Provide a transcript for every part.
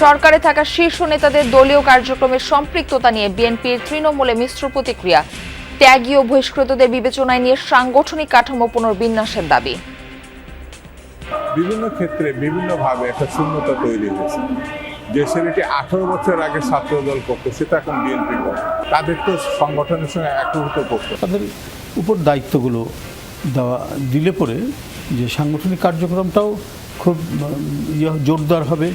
সরকারে থাকা শীর্ষ নেতাদের দলীয় কার্যক্রমের সম্পৃক্ততা নিয়ে বিএনপির তৃণমূলে মিশ্র প্রতিক্রিয়া। ত্যাগী ও বহিষ্কৃতদের বিবেচনায় নিয়ে সাংগঠনিক কাঠামো পুনর্বিন্যাসের দাবি। বিভিন্ন ক্ষেত্রে বিভিন্নভাবে একটা শূন্যতা তৈরি হয়েছে। দেশের এটি 18 বছর আগে ছাত্র দল করতো, সেটা এখন বিএনপি করে। তাদের তো সংগঠনের সঙ্গে একীভূত করতো। তাদের উপর দায়িত্বগুলো দেওয়া দিলে পরে যে সাংগঠনিক কার্যক্রমটাও খুব জোরদার হবে।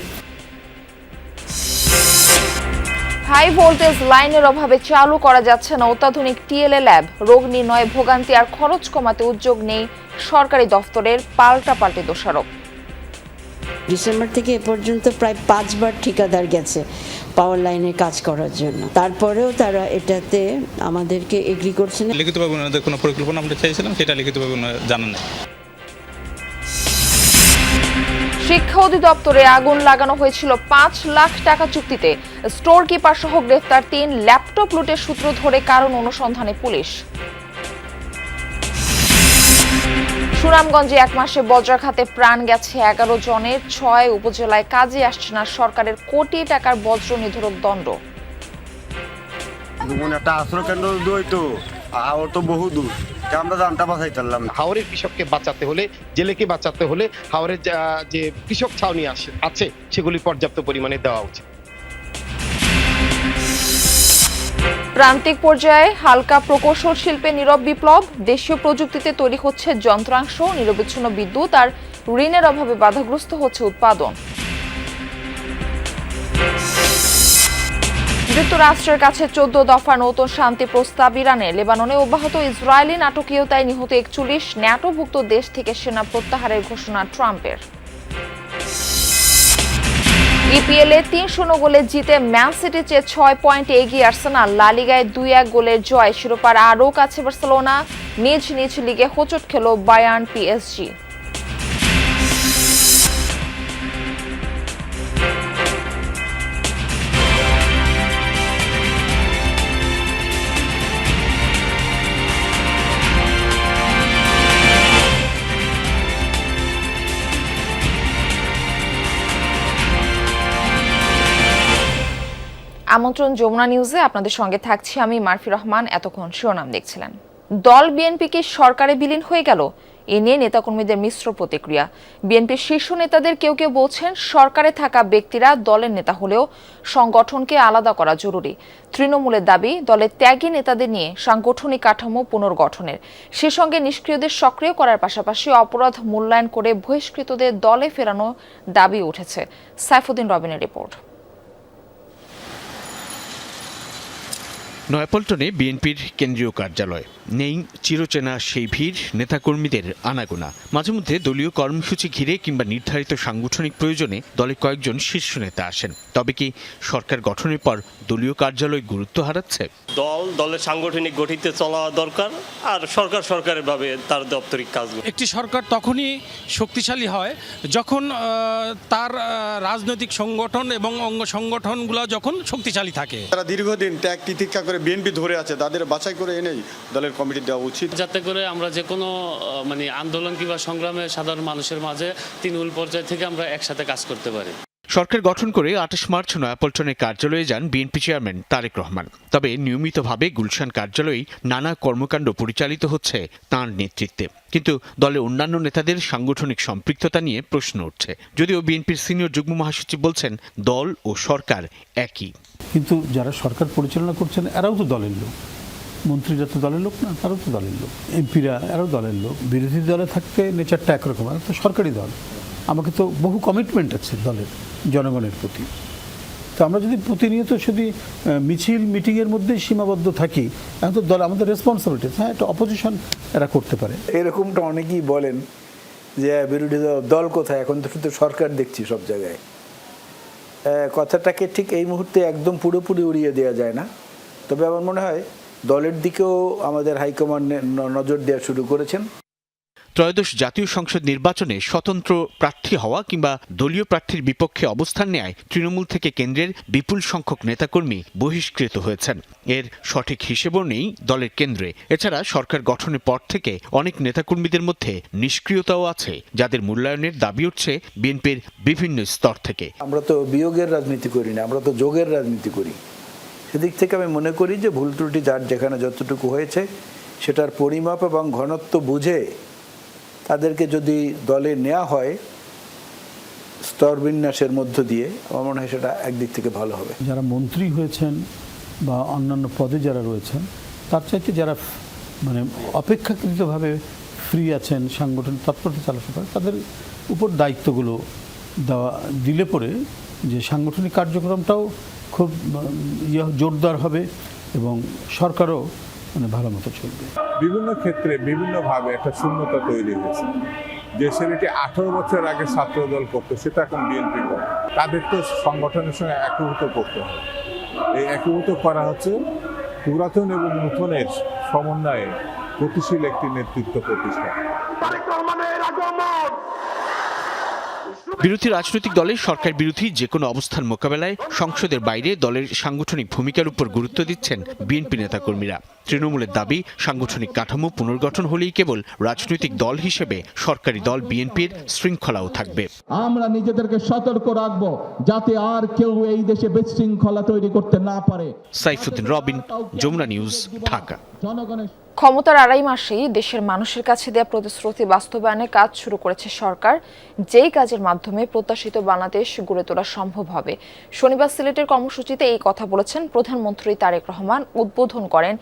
হাই ভোল্টেজ লাইনের অভাবে চালু করা যাচ্ছে না অত্যাধুনিক টিএলএ ল্যাব। রোগ নির্ণয়ে ভোগান্তি আর খরচ কমাতে উদ্যোগ নেই সরকারি দফতরের, পাল্টাপাল্টি দোষারোপ। ডিসেম্বর থেকে এ পর্যন্ত প্রায় 5 বার ঠিকাদার গেছে পাওয়ার লাইনের কাজ করার জন্য, তারপরেও তারা এটাতে আমাদেরকে এগ্রি করছে না। লিখিতভাবে ওনাদের কোনো পরিকল্পনা আমরা চাইছিলাম, সেটা লিখিতভাবে ওনারা জানান না। শিক্ষা অধিদপ্তরে আগুন লাগানো হয়েছিল 5 লাখ টাকা চুক্তিতে। স্টোর কিপার সহ গ্রেফতার 3। ল্যাপটপ লুটের সূত্র ধরে কারণ অনুসন্ধানে পুলিশ। সুনামগঞ্জে 1 মাসে বজ্রাঘাতে প্রাণ গেছে 11 জনের। 6 উপজেলায় কাজে আসছে না সরকারের কোটি টাকার বজ্র নিধরক দণ্ড। একটা আশ্রয় কেন্দ্র তো তো বহু দূর, আমরা জানটা বাঁচাই পারলাম না। হাওরের কৃষককে বাঁচাতে হলে, জেলেকে বাঁচাতে হলে হাওরের যে কৃষক ছাউনি আছে সেগুলি পর্যাপ্ত পরিমাণে দেওয়া উচিত। প্রান্তিক পর্যায়ে হালকা প্রকৌশল শিল্পে নীরব বিপ্লব। দেশীয় প্রযুক্তিতে তৈরি হচ্ছে যন্ত্রাংশ। নিরবচ্ছিন্ন বিদ্যুৎ আর ঋণের অভাবে বাধাগ্রস্ত হচ্ছে উৎপাদন। যুক্তরাষ্ট্রের কাছে 14 দফা নতুন শান্তি প্রস্তাব ইরানে। লেবাননে অব্যাহত ইসরায়েলি নাটকীয়তায় নিহত 41। ন্যাটোভুক্ত দেশ থেকে সেনা প্রত্যাহারের ঘোষণা ট্রাম্পের। ইপিএলে 3-0 গোলে জিতে ম্যান সিটি চেয়ে 6 পয়েন্টে এগিয়ে আর্সেনাল। লা লিগায় 2-1 গোলের জয়। শিরোপার আরও কাছে বার্সেলোনা। নিজ নিজ লিগে হোঁচট খেল বায়ার্ন পিএসজি। আমন্ত্রণ যমুনা নিউজে আপনাদের সঙ্গে থাকছি আমি মারফি রহমান। এতক্ষণ শিরোনাম দেখছিলেন। দল বিএনপি কি সরকারে বিলীন হয়ে গেল? এ নিয়ে নেতাকর্মীদের মিশ্র প্রতিক্রিয়া। বিএনপির শীর্ষ নেতাদের কেউ কেউ বলছেন সরকারে থাকা ব্যক্তিরা দলের নেতা হলেও সংগঠনকে আলাদা করা জরুরি। তৃণমূলের দাবি দলের ত্যাগী নেতাদের নিয়ে সাংগঠনিক কাঠামো পুনর্গঠনের, সে সঙ্গে নিষ্ক্রিয়দের সক্রিয় করার পাশাপাশি অপরাধ মূল্যায়ন করে বহিষ্কৃতদের দলে ফেরানো দাবি উঠেছে। সাইফুদ্দিন রবিনের রিপোর্ট। নয়াপল্টনে বিএনপির কেন্দ্রীয় কার্যালয় নেই চিরচেনা সেই ভিড়, নেতাকর্মীদের আনাগোনা। মাঝে মধ্যে দলীয় কর্মসূচি ঘিরে কিংবা নির্ধারিত সাংগঠনিক প্রয়োজনে দলে কয়েকজন শীর্ষ নেতা আসেন। তবে কি সরকার গঠনের পর দলীয় কার্যালয় গুরুত্ব হারাচ্ছে? দলের সাংগঠনিক গঠিতে চলা দরকার, আর সরকারের ভাবে তার দাপ্তরিক কাজগুলো। একটি সরকার তখনই শক্তিশালী হয় যখন তার রাজনৈতিক সংগঠন এবং অঙ্গ সংগঠনগুলো যখন শক্তিশালী থাকে। তারা দীর্ঘদিন ত্যাগ তিতিক্ষা করে বিএনপি ধরে আছে, তাদের বাছাই করে এনেই দলের কমিটি দেওয়া উচিত, যাতে করে আমরা যে কোনো আন্দোলন কিংবা সংগ্রামে সাধারণ মানুষের মাঝে তৃণমূল পর্যায় থেকে আমরা একসাথে কাজ করতে পারি। সরকার গঠন করে 28 মার্চ নয়াপল্টনের কার্যালয়ে যান বিএনপি চেয়ারম্যান তারেক রহমান। তবে নিয়মিতভাবে গুলশান কার্যালয়ে নানা কর্মকাণ্ড পরিচালিত হচ্ছে তাঁর নেতৃত্বে। কিন্তু দলের অন্যান্য নেতাদের সাংগঠনিক সম্পৃক্ততা নিয়ে প্রশ্ন উঠছে। যদিও বিএনপির সিনিয়র যুগ্ম মহাসচিব বলছেন দল ও সরকার একই। কিন্তু যারা সরকার পরিচালনা করছেন এরাও তো দলের লোক, মন্ত্রীরা তো দলের লোক না, তারাও তো দলের লোক, এমপিরা এরাও দলের লোক। বিরোধী দলে থাকতে নেচারটা একরকম, আর তো সরকারি দল। আমাকে তো বহু কমিটমেন্ট আছে দলের জনগণের প্রতি। তো আমরা যদি প্রতিনিয়ত শুধু মিছিল মিটিংয়ের মধ্যেই সীমাবদ্ধ থাকি, এখন তো দল আমাদের রেসপন্সিবিলিটি। হ্যাঁ, একটা অপোজিশন এরা করতে পারে। এরকমটা অনেকেই বলেন যে বিরোধী দল কোথায়, এখন তো শুধু সরকার দেখছি সব জায়গায়। কথাটাকে ঠিক এই মুহূর্তে একদম পুরোপুরি উড়িয়ে দেওয়া যায় না। তবে আমার মনে হয় দলের দিকেও আমাদের হাইকমান্ড নজর দেওয়া শুরু করেছেন। ত্রয়োদশ জাতীয় সংসদ নির্বাচনে স্বতন্ত্র প্রার্থী হওয়া কিংবা দলীয় প্রার্থীর বিপক্ষে অবস্থান নেয় তৃণমূল থেকে কেন্দ্রের বিপুল সংখ্যক নেতাকর্মী বহিষ্কৃত হয়েছেন। এর সঠিক হিসেবও নেই দলের কেন্দ্রে। এছাড়া সরকার গঠনের পর থেকে অনেক নেতাকর্মীদের মধ্যে নিষ্ক্রিয়তাও আছে, যাদের মূল্যায়নের দাবি উঠছে বিএনপির বিভিন্ন স্তর থেকে। আমরা তো বিয়োগের রাজনীতি করি না, আমরা তো যোগের রাজনীতি করি। সেদিক থেকে আমি মনে করি যে ভুল ত্রুটি যার যেখানে যতটুকু হয়েছে সেটার পরিমাপ এবং ঘনত্ব বুঝে তাদেরকে যদি দলে নেওয়া হয় স্তর বিন্যাসের মধ্য দিয়ে, আমার মনে হয় সেটা একদিক থেকে ভালো হবে। যারা মন্ত্রী হয়েছেন বা অন্যান্য পদে যারা রয়েছেন তার চাইতে যারা মানে অপেক্ষাকৃতভাবে ফ্রি আছেন, সাংগঠনিক তৎপরতা চালাতে পারে, তাদের উপর দায়িত্বগুলো দিলে পরে যে সাংগঠনিক কার্যক্রমটাও খুব জোরদার হবে এবং সরকারও মানে ভালো মতো চলবে। বিভিন্ন ক্ষেত্রে বিভিন্নভাবে একটা শূন্যতা তৈরি হয়েছে। যে ছেলেটি 18 বছর আগে ছাত্রদল করতো সেটা এখন বিএনপি করে। তাদের তো সংগঠনের সঙ্গে একীভূত করতে হবে। এই একীভূত করা হচ্ছে পুরাতন এবং নতুনের সমন্বয়ে গতিশীল একটি নেতৃত্ব প্রতিষ্ঠা। বিরোধী রাজনৈতিক দলের সরকার বিরোধী যে কোনো অবস্থান মোকাবেলায় সংসদের বাইরে দলের সাংগঠনিক ভূমিকার উপর গুরুত্ব দিচ্ছেন বিএনপি নেতাকর্মীরা। তৃণমূলের দাবি, সাংগঠনিক কাঠামো পুনর্গঠন হলেই কেবল রাজনৈতিক দল হিসেবে সরকারি দল বিএনপির শৃঙ্খলাও থাকবে। আমরা নিজেদেরকে সতর্ক রাখব যাতে আর কেউ এই দেশে বিশৃঙ্খলা তৈরি করতে না পারে। সাইফুদ্দিন রবিন, যমুনা নিউজ, ঢাকা। ক্ষমতার আড়াই মাসেই দেশের মানুষের কাছে দেওয়া প্রতিশ্রুতি বাস্তবায়নে কাজ শুরু করেছে সরকার, যেই কাজের মাধ্যমে প্রত্যাশিত বাংলাদেশ গড়ে তোলা সম্ভব হবে। শনিবার সিলেটের কর্মসূচিতে এই কথা বলেছেন প্রধানমন্ত্রী তারেক রহমান। উদ্বোধন করেন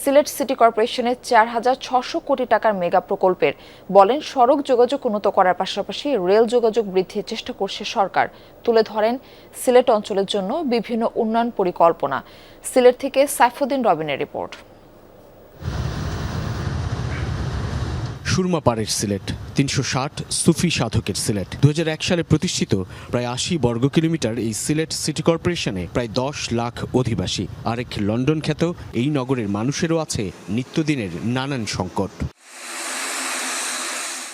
সিলেট সিটি কর্পোরেশনের 4,600 কোটি টাকার মেগা প্রকল্পের। বলেন, সড়ক যোগাযোগ উন্নত করার পাশাপাশি রেল যোগাযোগ বৃদ্ধির চেষ্টা করছে সরকার। তুলে ধরেন সিলেট অঞ্চলের জন্য বিভিন্ন উন্নয়ন পরিকল্পনা। সিলেট থেকে সাইফুদ্দিন রবিনের রিপোর্ট। সুরমাপাড়ের সিলেট, 360 সুফি সাধকের সিলেট। 2001 সালে প্রতিষ্ঠিত প্রায় 80 বর্গ কিলোমিটার এই সিলেট সিটি কর্পোরেশনে প্রায় 10 লাখ অধিবাসী। আরেক লন্ডন খ্যাত এই নগরের মানুষেরও আছে নিত্যদিনের নানান সংকট।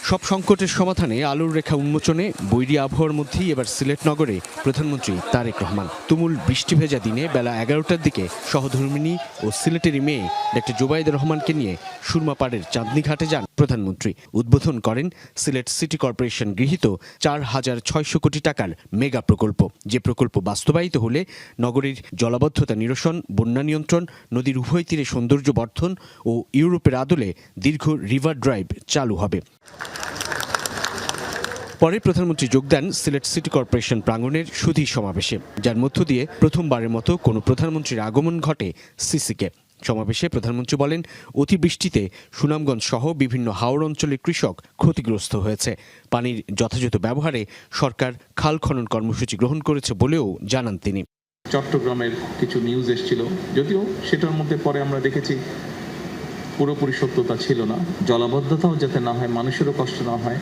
সব সংকটের সমাধানে আলোর রেখা উন্মোচনে বৈরী আবহাওয়ার মধ্যেই এবার সিলেট নগরে প্রধানমন্ত্রী তারেক রহমান। তুমুল বৃষ্টি ভেজা দিনে বেলা 11টার দিকে সহধর্মিণী ও সিলেটেরই মেয়ে ডক্টর জোবাইদ রহমানকে নিয়ে সুরমাপাড়ের চাঁদনী ঘাটে যান প্রধানমন্ত্রী। উদ্বোধন করেন সিলেট সিটি কর্পোরেশন গৃহীত 4,600 কোটি টাকার মেগা প্রকল্প। যে প্রকল্প বাস্তবায়িত হলে নগরীর জলাবদ্ধতা নিরসন, বন্যা নিয়ন্ত্রণ, নদীর উভয় তীরে সৌন্দর্য বর্ধন ও ইউরোপের আদলে দীর্ঘ রিভার ড্রাইভ চালু হবে। পরে প্রধানমন্ত্রী যোগ দেন সিলেট সিটি কর্পোরেশন প্রাঙ্গণের সুধী সমাবেশে, যার মধ্য দিয়ে প্রথমবারের মতো কোনো প্রধানমন্ত্রীর আগমন ঘটে সিসিকে। সমাবেশে প্রধানমন্ত্রী বলেন, অতিবৃষ্টিতে সুনামগঞ্জ সহ বিভিন্ন হাওড় অঞ্চলের কৃষক ক্ষতিগ্রস্ত হয়েছে। পানির যথাযথ ব্যবহারে সরকার খাল খনন কর্মসূচি গ্রহণ করেছে বলেও জানান তিনি। চট্টগ্রামের কিছু নিউজ এসেছিল, যদিও সেটার মধ্যে পরে আমরা দেখেছি পুরোপুরি সত্যতা ছিল না। জলাবদ্ধতাও যাতে না হয়, মানুষেরও কষ্ট না হয়,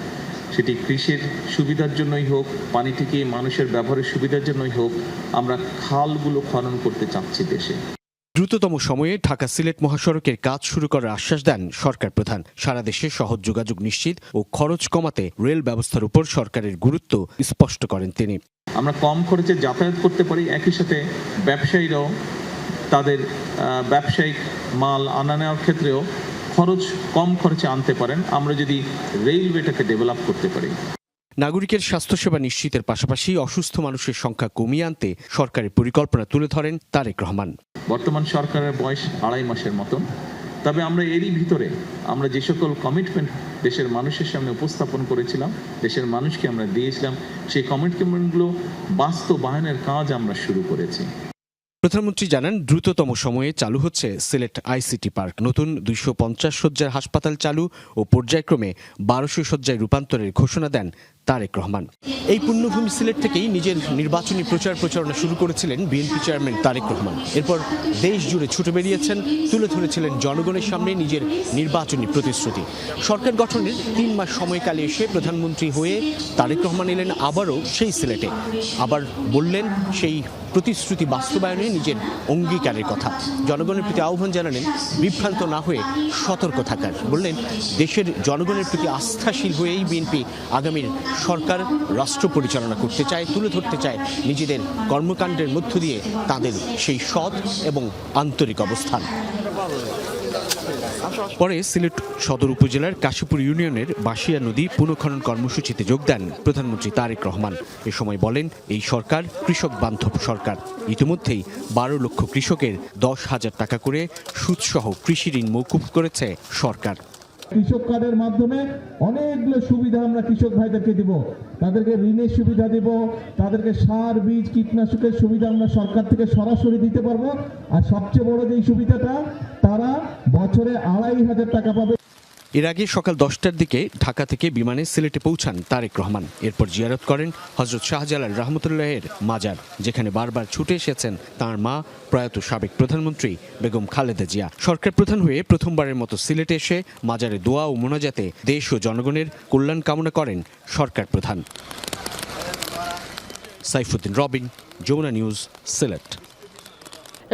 সেটি কৃষির সুবিধার জন্যই হোক, পানিটিকে মানুষের ব্যবহারের সুবিধার জন্যই হোক, আমরা খালগুলো খনন করতে চাচ্ছি দেশে। দ্রুততম সময়ে ঢাকা সিলেট মহাসড়কের কাজ শুরু করার আশ্বাস দেন সরকার প্রধান। সারা দেশে সহজ যোগাযোগ নিশ্চিত ও খরচ কমাতে রেল ব্যবস্থার উপর সরকারের গুরুত্ব স্পষ্ট করেন তিনি। আমরা কম খরচে যাতায়াত করতে পারি, একই সাথে ব্যবসায়ীরাও তাদের ব্যবসায়িক মাল আনা নেওয়ার ক্ষেত্রেও কম খরচে আনতে পারেন, আমরা যদি রেলওয়েটাকে ডেভেলপ করতে পারি। নাগরিকের স্বাস্থ্যসেবা নিশ্চিতের পাশাপাশি অসুস্থ মানুষের সংখ্যা কমিয়ে আনতে সরকারের পরিকল্পনা তুলে ধরেন তারেক রহমান। বর্তমান সরকারের বয়স 2.5 মাসের মতন, তবে আমরা এরই ভিতরে আমরা যে সকল কমিটমেন্ট দেশের মানুষের সামনে উপস্থাপন করেছিলাম, দেশের মানুষকে আমরা দিয়েছিলাম, সেই কমিটমেন্টগুলো বাস্তবায়নের কাজ আমরা শুরু করেছি। প্রধানমন্ত্রী জানান, দ্রুততম সময়ে চালু হচ্ছে সিলেট আইসিটি পার্ক। নতুন 250 শয্যার হাসপাতাল চালু ও পর্যায়ক্রমে 1200 শয্যায় রূপান্তরের ঘোষণা দেন তারেক রহমান। এই পুণ্যভূমি সিলেট থেকেই নিজের নির্বাচনী প্রচারণা শুরু করেছিলেন বিএনপি চেয়ারম্যান তারেক রহমান। এরপর দেশ জুড়ে ছুটে বেরিয়েছেন, তুলে ধরেছিলেন জনগণের সামনে নিজের নির্বাচনী প্রতিশ্রুতি। সরকার গঠনের 3 মাস সময়কালে এসে প্রধানমন্ত্রী হয়ে তারেক রহমান এলেন আবারও সেই সিলেটে। আবার বললেন সেই প্রতিশ্রুতি বাস্তবায়নে নিজের অঙ্গীকারের কথা। জনগণের প্রতি আহ্বান জানালেন বিভ্রান্ত না হয়ে সতর্ক থাকার। বললেন দেশের জনগণের প্রতি আস্থাশীল হয়েই বিএনপি আগামীর সরকার রাষ্ট্র পরিচালনা করতে চায়, তুলে ধরতে চায় নিজেদের কর্মকাণ্ডের মধ্য দিয়ে তাদের সেই সৎ এবং আন্তরিক অবস্থান। পরে সিলেট সদর উপজেলার কাশীপুর ইউনিয়নের বাসিয়া নদী পুনঃখনন কর্মসূচিতে যোগ দেন প্রধানমন্ত্রী তারেক রহমান। এ সময় বলেন এই সরকার কৃষক বান্ধব সরকার। ইতিমধ্যেই 12 লক্ষ কৃষকের 10,000 টাকা করে সুদসহ কৃষি ঋণ মওকুফ করেছে সরকার। কৃষক কার্ডের মাধ্যমে অনেকগুলো সুবিধা আমরা কৃষক ভাইদেরকে দিব। তাদেরকে ঋণের সুবিধা দিব, তাদেরকে সার, বীজ, কীটনাশকের সুবিধা আমরা সরকার থেকে সরাসরি দিতে পারবো। আর সবচেয়ে বড় যে সুবিধাটা, তারা বছরে 2,500 টাকা পাবে। এর আগে সকাল 10টার দিকে ঢাকা থেকে বিমানে সিলেটে পৌঁছান তারেক রহমান। এরপর জিয়ারত করেন হযরত শাহজালাল রহমতুল্লাহের মাজার, যেখানে বারবার ছুটে এসেছেন তাঁর মা প্রয়াত সাবেক প্রধানমন্ত্রী বেগম খালেদা জিয়া। সরকার প্রধান হয়ে প্রথমবারের মতো সিলেটে এসে মাজারে দোয়া ও মোনাজাতে দেশ ও জনগণের কল্যাণ কামনা করেন সরকার প্রধান। সাইফুদ্দিন রবিন, যমুনা নিউজ, সিলেট।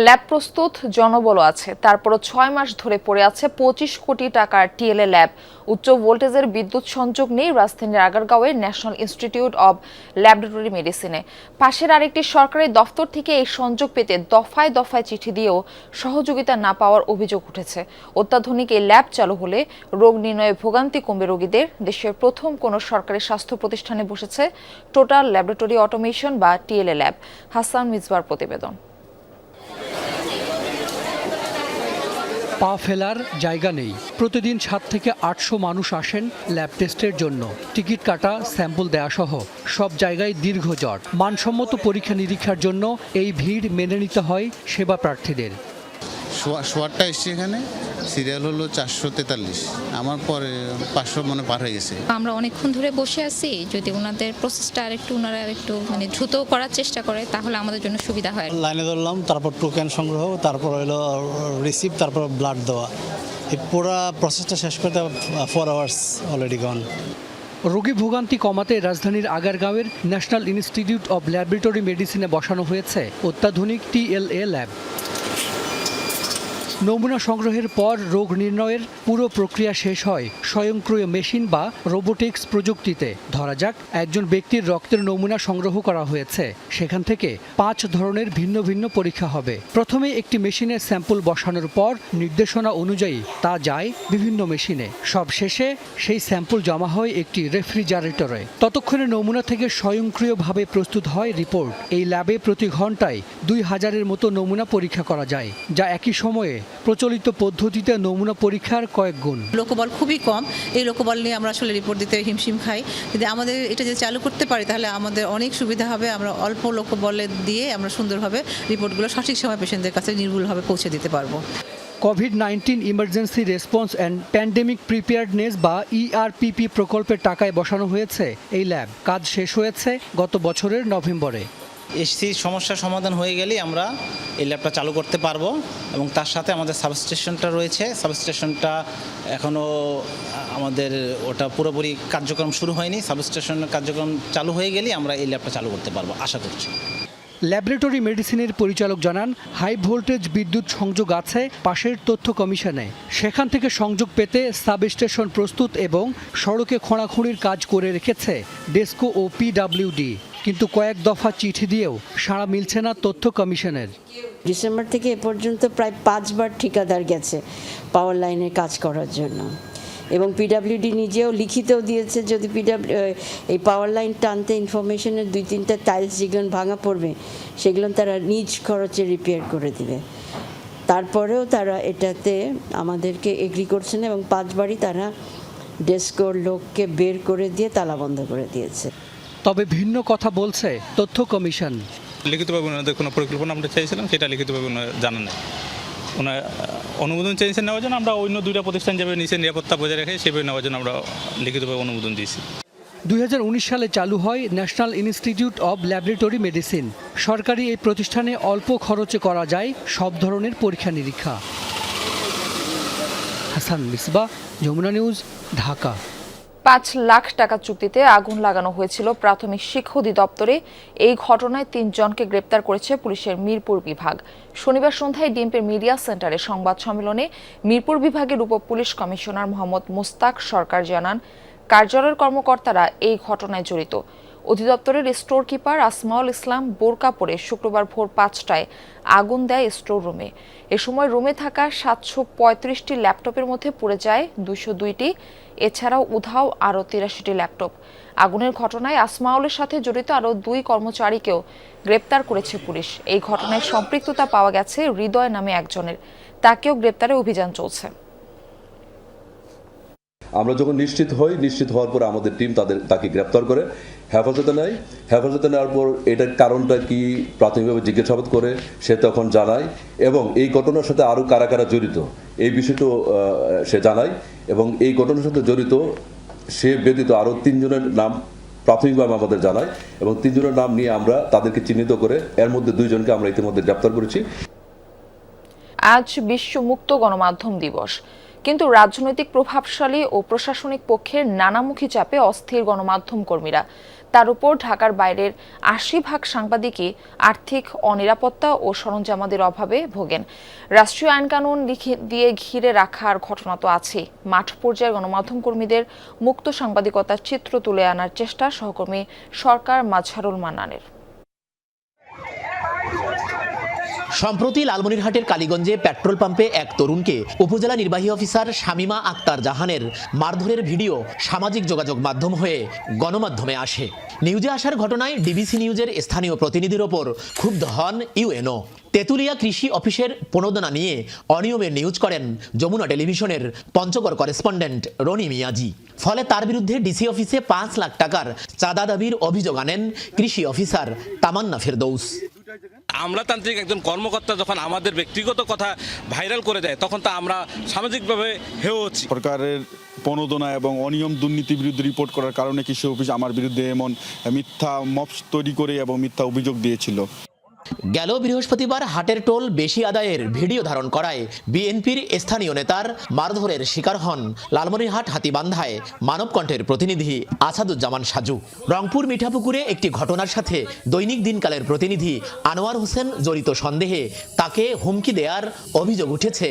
ল্যাব প্রস্তুত, জনবল আছে, তারপরও 6 মাস ধরে পড়ে আছে 25 কোটি টাকার টিএলএ ল্যাব। উচ্চ ভোল্টেজের বিদ্যুৎ সংযোগ নেই রাজধানীর আগারগাঁওয়ের ন্যাশনাল ইনস্টিটিউট অব ল্যাবরেটরি মেডিসিনে। পাশের আরেকটি সরকারি দফতর থেকে এই সংযোগ পেতে দফায় দফায় চিঠি দিয়েও সহযোগিতা না পাওয়ার অভিযোগ উঠেছে। অত্যাধুনিক এই ল্যাব চালু হলে রোগ নির্ণয়ে ভোগান্তি কমবে রোগীদের। দেশের প্রথম কোনো সরকারি স্বাস্থ্য প্রতিষ্ঠানে বসেছে টোটাল ল্যাবরেটরি অটোমেশন বা টিএলএ ল্যাব। হাসান মিজবার প্রতিবেদন। পা ফেলার জায়গা নেই। প্রতিদিন 7 থেকে 800 মানুষ আসেন ল্যাব টেস্টের জন্য। টিকিট কাটা, স্যাম্পল দেয়া সহ সব জায়গায় দীর্ঘ জট। মানসম্মত পরীক্ষা নিরীক্ষার জন্য এই ভিড় মেনে নিতে হয় সেবা প্রার্থীদের। সোয়ারটা এসছে এখানে, সিরিয়াল হলো 443, আমার পরে 500 মনে পার হয়ে গেছে। আমরা অনেকক্ষণ ধরে বসে আছি, যদি ওনাদের প্রসেসটা ওনারা আরেকটু দ্রুত করার চেষ্টা করে তাহলে আমাদের জন্য সুবিধা হয়। লাইনে ধরলাম, তারপর টোকেন সংগ্রহ, তারপর হলো রিসিভ, তারপর ব্লাড দেওয়া। এই পুরো প্রসেসটা শেষ করতে 4 আওয়ার্স অলরেডি গন। রোগী ভোগান্তি কমাতে রাজধানীর আগারগাঁওয়ের ন্যাশনাল ইনস্টিটিউট অব ল্যাবরেটরি মেডিসিনে বসানো হয়েছে অত্যাধুনিক টিএলএ ল্যাব। নমুনা সংগ্রহের পর রোগ নির্ণয়ের পুরো প্রক্রিয়া শেষ হয় স্বয়ংক্রিয় মেশিন বা রোবোটিক্স প্রযুক্তিতে। ধরা যাক একজন ব্যক্তির রক্তের নমুনা সংগ্রহ করা হয়েছে, সেখান থেকে 5 ধরনের ভিন্ন ভিন্ন পরীক্ষা হবে। প্রথমে একটি মেশিনে স্যাম্পল বসানোর পর নির্দেশনা অনুযায়ী তা যায় বিভিন্ন মেশিনে। সব শেষে সেই স্যাম্পল জমা হয় একটি রেফ্রিজারেটরে। ততক্ষণে নমুনা থেকে স্বয়ংক্রিয়ভাবে প্রস্তুত হয় রিপোর্ট। এই ল্যাবে প্রতি ঘন্টায় 2000-এর মতো নমুনা পরীক্ষা করা যায়, যা একই সময়ে প্রচলিত পদ্ধতিতে নমুনা পরীক্ষার কয়েক গুণ। লোকবল খুবই কম, এই লোকবল নিয়ে আমরা আসলে রিপোর্ট দিতে হিমশিম খাই। যদি আমাদের এটা যদি চালু করতে পারি তাহলে আমাদের অনেক সুবিধা হবে। আমরা অল্প লোকবলে দিয়ে আমরা সুন্দরভাবে রিপোর্টগুলো সঠিক সময় পেশেন্টদের কাছে নির্ভুলভাবে পৌঁছে দিতে পারবো। COVID-19 emergency response and pandemic preparedness বা ইআরপিপি প্রকল্পের টাকায় বসানো হয়েছে এই ল্যাব। কাজ শেষ হয়েছে গত বছরের নভেম্বরে। এসসি সমস্যার সমাধান হয়ে গেলেই আমরা এই ল্যাবটা চালু করতে পারবো, এবং তার সাথে আমাদের সাবস্টেশনটা রয়েছে। সাবস্টেশনটা এখনও আমাদের ওটা পুরোপুরি কার্যক্রম শুরু হয়নি। সাবস্টেশনের কার্যক্রম চালু হয়ে গেলেই আমরা এই ল্যাবটা চালু করতে পারবো আশা করছি। ল্যাবরেটরি মেডিসিনের পরিচালক জানান, হাই ভোল্টেজ বিদ্যুৎ সংযোগ আছে পাশের তথ্য কমিশনে। সেখান থেকে সংযোগ পেতে সাবস্টেশন প্রস্তুত এবং সড়কে খোঁড়াখুঁড়ির কাজ করে রেখেছে ডেসকো ও পিডব্লিউডি। কিন্তু কয়েক দফা চিঠি দিয়েও সাড়া মিলছে না তথ্য কমিশনের। ডিসেম্বর থেকে এ পর্যন্ত প্রায় 5 বার ঠিকাদার গেছে পাওয়ার লাইনের কাজ করার জন্য, এবং পিডব্লিউডি নিজেও লিখিতও দিয়েছে যদি এই পাওয়ার লাইন টানতে ইনফরমেশনের 2-3টা টাইলস যেগুলো ভাঙা পড়বে সেগুলো তারা নিজ খরচে রিপেয়ার করে দিবে। তারপরেও তারা এটাতে আমাদেরকে এগ্রি করছে না, এবং 5 বারই তারা ডেস্কোর লোককে বের করে দিয়ে তালা বন্ধ করে দিয়েছে। তবে ভিন্ন কথা বলছে তথ্য কমিশন। লিখিতভাবে ওনাদের কোনো পরিকল্পনা আমরা চাইছিলাম, সেটা লিখিতভাবে ওনারা জানা নেই। ওনার অনুমোদন চেয়েছেন নেওয়ার জন্য, আমরা অন্য 2টা প্রতিষ্ঠান যেভাবে নিচে নিরাপত্তা বজায় রেখে সেভাবে নেওয়ার জন্য আমরা লিখিতভাবে অনুমোদন দিয়েছি। 2019 সালে চালু হয় national institute of laboratory medicine. সরকারি এই প্রতিষ্ঠানে অল্প খরচে করা যায় সব ধরনের পরীক্ষা নিরীক্ষা। হাসান মিসবাহ, যমুনা নিউজ, ঢাকা। 5 লাখ টাকা চুক্তিতে আগুন লাগানো হয়েছিল প্রাথমিক শিক্ষা অধিদপ্তরে। এই ঘটনায় 3 জনকে গ্রেপ্তার করেছে পুলিশের মিরপুর বিভাগ। শনিবার সন্ধ্যায় ডিএমপির মিডিয়া সেন্টারে সংবাদ সম্মেলনে মিরপুর বিভাগের উপ পুলিশ কমিশনার মোহাম্মদ মুস্তাক সরকার জানান, কার্যালয়ের কর্মকর্তারা এই ঘটনায় জড়িত। অধিদপ্তরের স্টোর কিপার আসমাউল ইসলাম বোরকা পরে শুক্রবার ভোর 5টায় আগুন দেয় স্টোর রুমে। এ সময় রুমে থাকা 735টি ল্যাপটপের মধ্যে পুড়ে যায় 202টি। এছাড়াও উধাও আরও 83টি ল্যাপটপ। আগুনের ঘটনায় আসমাউলের সাথে জড়িত আরও 2 কর্মচারীকেও গ্রেপ্তার করেছে পুলিশ। এই ঘটনায় সম্পৃক্ততা পাওয়া গেছে হৃদয় নামে একজনের, তাকেও গ্রেপ্তারে অভিযান চলছে। আমরা যখন নিশ্চিত হওয়ার পর আমাদের টিম তাকে গ্রেপ্তার করে হেফাজতে নেয়। হেফাজতে নেওয়ার পর এটার কারণটা কি প্রাথমিকভাবে জিজ্ঞাসাবাদ করে সে তখন জানায়, এবং এই ঘটনার সাথে আরও কারা কারা জড়িত এই বিষয়টাও সে জানায়। এবং এই ঘটনার সাথে জড়িত সে ব্যতীত আরও 3 জনের নাম প্রাথমিকভাবে আমাদের জানায়, এবং 3 জনের নাম নিয়ে আমরা তাদেরকে চিহ্নিত করে এর মধ্যে 2 জনকে আমরা ইতিমধ্যে গ্রেপ্তার করেছি। আজ বিশ্ব মুক্ত গণমাধ্যম দিবস, কিন্তু রাজনৈতিক প্রভাবশালী ও প্রশাসনিক পক্ষের নানামুখী চাপে অস্থির গণমাধ্যম কর্মীরা। তার উপর ঢাকার বাইরের 80% সাংবাদিকই আর্থিক অনিরাপত্তা ও সরঞ্জামাদের অভাবে ভোগেন। রাষ্ট্রীয় আইনকানুন দিয়ে ঘিরে রাখার ঘটনা তো আছেই, মাঠ পর্যায়ের গণমাধ্যম কর্মীদের মুক্ত সাংবাদিকতার চিত্র তুলে আনার চেষ্টা সহকর্মী সরকার মাজহারুল মান্নানের। সম্প্রতি লালমনিরহাটের কালীগঞ্জে পেট্রোল পাম্পে এক তরুণকে উপজেলা নির্বাহী অফিসার শামিমা আক্তার জাহানের মারধরের ভিডিও সামাজিক যোগাযোগ মাধ্যম হয়ে গণমাধ্যমে আসে। নিউজে আসার ঘটনায় ডিবিসি নিউজের স্থানীয় প্রতিনিধির ওপর ক্ষুব্ধ হন ইউএনও। তেঁতুলিয়া কৃষি অফিসের প্রণোদনা নিয়ে অনিয়মের নিউজ করেন যমুনা টেলিভিশনের পঞ্চগড় করেসপন্ডেন্ট রনি মিয়াজি। ফলে তার বিরুদ্ধে ডিসি অফিসে 5 লাখ টাকার চাঁদা দাবির অভিযোগ আনেন কৃষি অফিসার তামান্না ফেরদৌস। আমলাতান্ত্রিক একজন কর্মকর্তা যখন আমাদের ব্যক্তিগত কথা ভাইরাল করে দেয়, তখন তা আমরা সামাজিকভাবে হেয় হচ্ছি। সরকারের প্রণোদনা এবং অনিয়ম দুর্নীতির বিরুদ্ধে রিপোর্ট করার কারণে কৃষি অফিস আমার বিরুদ্ধে এমন মিথ্যা মপস তৈরি করে এবং মিথ্যা অভিযোগ দিয়েছিল। গেল বৃহস্পতিবার হাটের টোল বেশি আদায়ের ভিডিও ধারণ করায় বিএনপির স্থানীয় নেতার মারধরের শিকার হন লালমনিরহাট হাতীবান্ধায় মানবকণ্ঠের প্রতিনিধি আসাদুজ্জামান সাজু। রংপুর মিঠাপুকুরে একটি ঘটনার সাথে দৈনিক দিনকালের প্রতিনিধি আনোয়ার হোসেন জড়িত সন্দেহে তাকে হুমকি দেওয়ার অভিযোগ উঠেছে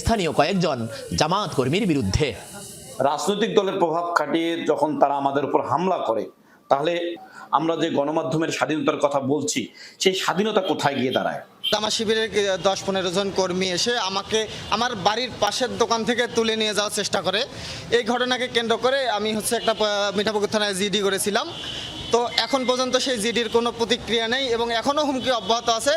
স্থানীয় কয়েকজন জামায়াত কর্মীর বিরুদ্ধে। রাজনৈতিক দলের প্রভাব খাটিয়ে যখন তারা আমাদের উপর হামলা করে, তাহলে আমরা যে গণমাধ্যমের স্বাধীনতার কথা বলছি, সেই স্বাধীনতা কোথায় গিয়ে দাঁড়ায়? আমার শিবিরের 10-15 জন কর্মী এসে আমাকে আমার বাড়ির পাশের দোকান থেকে তুলে নিয়ে যাওয়ার চেষ্টা করে। এই ঘটনাকে কেন্দ্র করে আমি একটা মিঠাপুকুর থানায় জিডি করেছিলাম। তো এখন পর্যন্ত সেই জিডির কোনো প্রতিক্রিয়া নেই এবং এখনও হুমকি অব্যাহত আছে।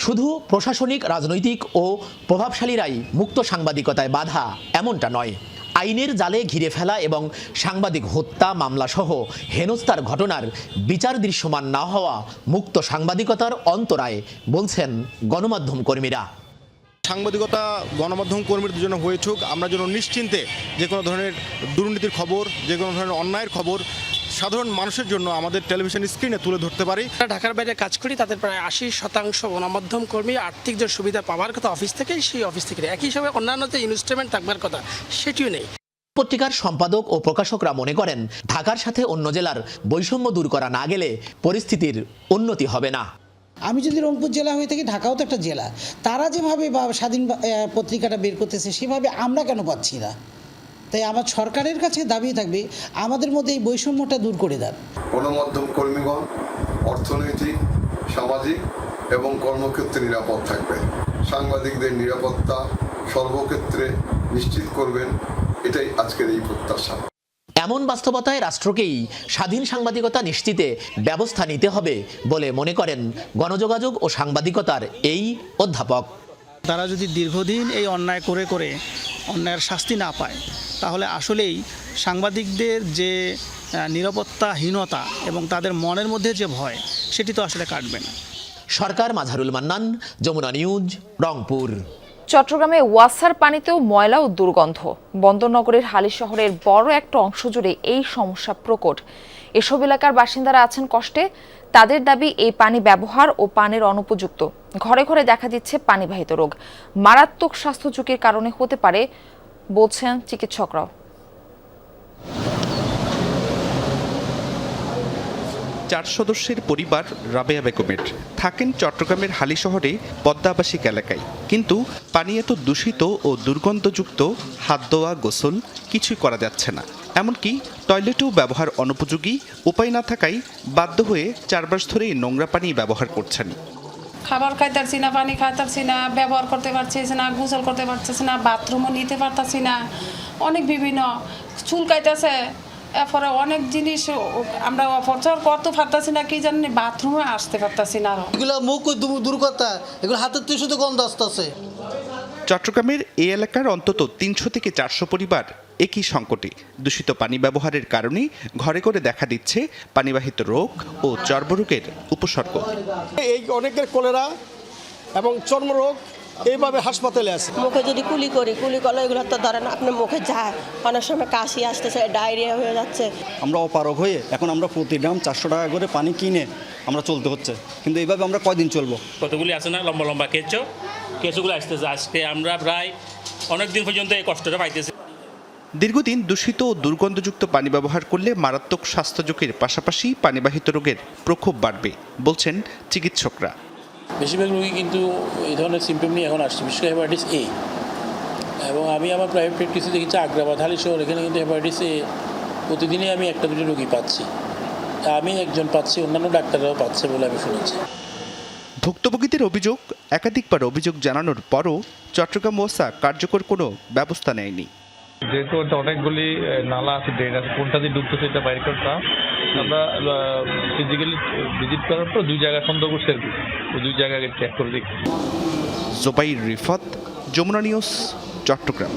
শুধু প্রশাসনিক, রাজনৈতিক ও প্রভাবশালীরাই মুক্ত সাংবাদিকতায় বাধা এমনটা নয়। আইনের জালে ঘিরে ফেলা এবং সাংবাদিক হত্যা মামলাসহ হেনস্থার ঘটনার বিচার দৃশ্যমান না হওয়া মুক্ত সাংবাদিকতার অন্তরায় বলছেন গণমাধ্যম কর্মীরা। সাংবাদিকতা গণমাধ্যম কর্মীদের জন্য হয়ে চুক, আমরা যেন নিশ্চিন্তে যে কোনো ধরনের দুর্নীতির খবর, যে কোনো ধরনের অন্যায়ের খবর সাধারণ মানুষের জন্য আমাদের টেলিভিশন স্ক্রিনে তুলে ধরতে পারি। ঢাকার বাইরে কাজ করি, তাদের প্রায় 80% গণমাধ্যম কর্মী আর্থিক যে সুবিধা পাওয়ার কথা অফিস থেকে, সেই অফিস থেকে একই সময় অন্যান্য যে ইনস্ট্রুমেন্ট থাকবার কথা সেটিও নেই। পত্রিকার সম্পাদক ও প্রকাশকরা মনে করেন, ঢাকার সাথে অন্য জেলার বৈষম্য দূর করা না গেলে পরিস্থিতির উন্নতি হবে না। আমি যদি রংপুর জেলা হয়ে থাকি, ঢাকাও তো একটা জেলা, তারা যেভাবে স্বাধীন পত্রিকাটা বের করতেছে সেভাবে আমরা কেন পাচ্ছি না? তাই আমার সরকারের কাছে দাবি থাকবে আমাদের মধ্যে এই বৈষম্যটা দূর করে দেন। গণমাধ্যম কর্মীগণ অর্থনৈতিক, সামাজিক এবং কর্মক্ষেত্রে নিরাপদ থাকবে। সাংবাদিকদের নিরাপত্তা সর্বক্ষেত্রে নিশ্চিত করবেন, এটাই আজকের এই প্রত্যাশা। এমন বাস্তবতায় রাষ্ট্রকেই স্বাধীন সাংবাদিকতা নিশ্চিতে ব্যবস্থা নিতে হবে বলে মনে করেন গণযোগাযোগ ও সাংবাদিকতার এই অধ্যাপক। তারা যদি দীর্ঘদিন এই অন্যায় করে করে অন্যায়ের শাস্তি না পায়, তাহলে আসলেই সাংবাদিকদের যে নিরাপত্তাহীনতা এবং তাদের মনের মধ্যে যে ভয়, সেটি তো আসলে কাটবে না। সরকার মাজহারুল মান্নান, যমুনা নিউজ, রংপুর। চট্টগ্রামে ওয়াসার পানিতেও ময়লা ও দুর্গন্ধ। বন্দরনগরের হালি শহরের বড় একটা অংশ জুড়ে এই সমস্যা প্রকট। এসব এলাকার বাসিন্দারা আছেন কষ্টে। তাদের দাবি, এই পানি ব্যবহার ও পানির অনুপযুক্ত। ঘরে ঘরে দেখা দিচ্ছে পানিবাহিত রোগ। মারাত্মক স্বাস্থ্য ঝুঁকির কারণে হতে পারে বলছেন চিকিৎসকরাও। 4 সদস্যের পরিবার রাবেয়া বেগমের, থাকেন চট্টগ্রামের হালি শহরে পদ্মা আবাসিক এলাকায়। কিন্তু পানি এত দূষিত ও দুর্গন্ধযুক্ত, হাত ধোয়া, গোসল কিছুই করা যাচ্ছে না। এমনকি টয়লেটও ব্যবহার অনুপযোগী। উপায় না থাকায় বাধ্য হয়ে 4 মাস ধরে নোংরা পানি ব্যবহার করছেন। খাবার খাইতেছি না, পানি খাইতেছি না, ব্যবহার করতে পারতেছি না, গোসল করতে পারতেছি না, বাথরুমও নিতে পারতেছি না, অনেক বিভিন্ন চুল কাইতেছে, এরপরে অনেক জিনিস আমরা অপচয় করতে পারতেছি না, কি জানি বাথরুমে আসতে পারতেছি না। এগুলো মুখ দূর কথা, এগুলো হাতের তো শুধু গন্ধ আসতেছে। চট্টগ্রামের এই এলাকার অন্তত 300 থেকে 400 পরিবার একই সংকটে। দূষিত পানি ব্যবহারের কারণে ঘরে ঘরে দেখা দিচ্ছে পানিবাহিত রোগ ও চর্মরোগের উপসর্গ। এই অনেকের কলেরা এবং চর্মরোগ এইভাবে হাসপাতালে আছে। মুখে যদি কুলি করলে এগুলো তো ধরেন আপনার মুখে যায়, অনেক সময় কাশি আসতেছে, ডায়রিয়া হয়ে যাচ্ছে। আমরা অপারগ হয়ে এখন আমরা প্রতি গ্রাম 400 টাকা করে পানি কিনে আমরা চলতে হচ্ছে, কিন্তু এইভাবে আমরা কয়দিন চলবো? কতগুলি আছে না লম্বা লম্বা কেঁচোগুলো আসতেছে, আজকে আমরা প্রায় অনেক দিন পর্যন্ত এই কষ্টটা পাইতেছি। দীর্ঘদিন দূষিত ও দুর্গন্ধযুক্ত পানি ব্যবহার করলে মারাত্মক স্বাস্থ্য ঝুঁকির পাশাপাশি পানিবাহিত রোগের প্রকোপ বাড়বে বলছেন চিকিৎসকরা। বেশিরভাগ রোগী কিন্তু এই ধরনের সিমটম নিয়ে এখন আসছে, বিশেষ করে হেপাটাইটিস এ। এবং আমি আমার প্রাইভেট প্র্যাকটিসে দেখেছি আগ্রাবাদ, হালি শহর, এখানে কিন্তু হেপাটাইটিস এ প্রতিদিনই আমি 1-2 রোগী পাচ্ছি। আমি একজন পাচ্ছি, অন্যান্য ডাক্তাররাও পাচ্ছে বলে আমি শুনেছি। ভুক্তভোগীদের অভিযোগ, একাধিকবার অভিযোগ জানানোর পরও চট্টগ্রাম ওয়াসা কার্যকর কোনো ব্যবস্থা নেয়নি। যেহেতু অনেকগুলি নালা আছে, ড্রেন আছে, কোনটা দিয়ে ডুবতেছে এটা বাইর করতাম। আমরা ফিজিক্যালি ভিজিট করার পর 2 জায়গা সন্দেহ করছি আর কি, ওই 2 জায়গায় চেক করে দেখি। জোবাইর রিফাত, যমুনা নিউজ, চট্টগ্রাম।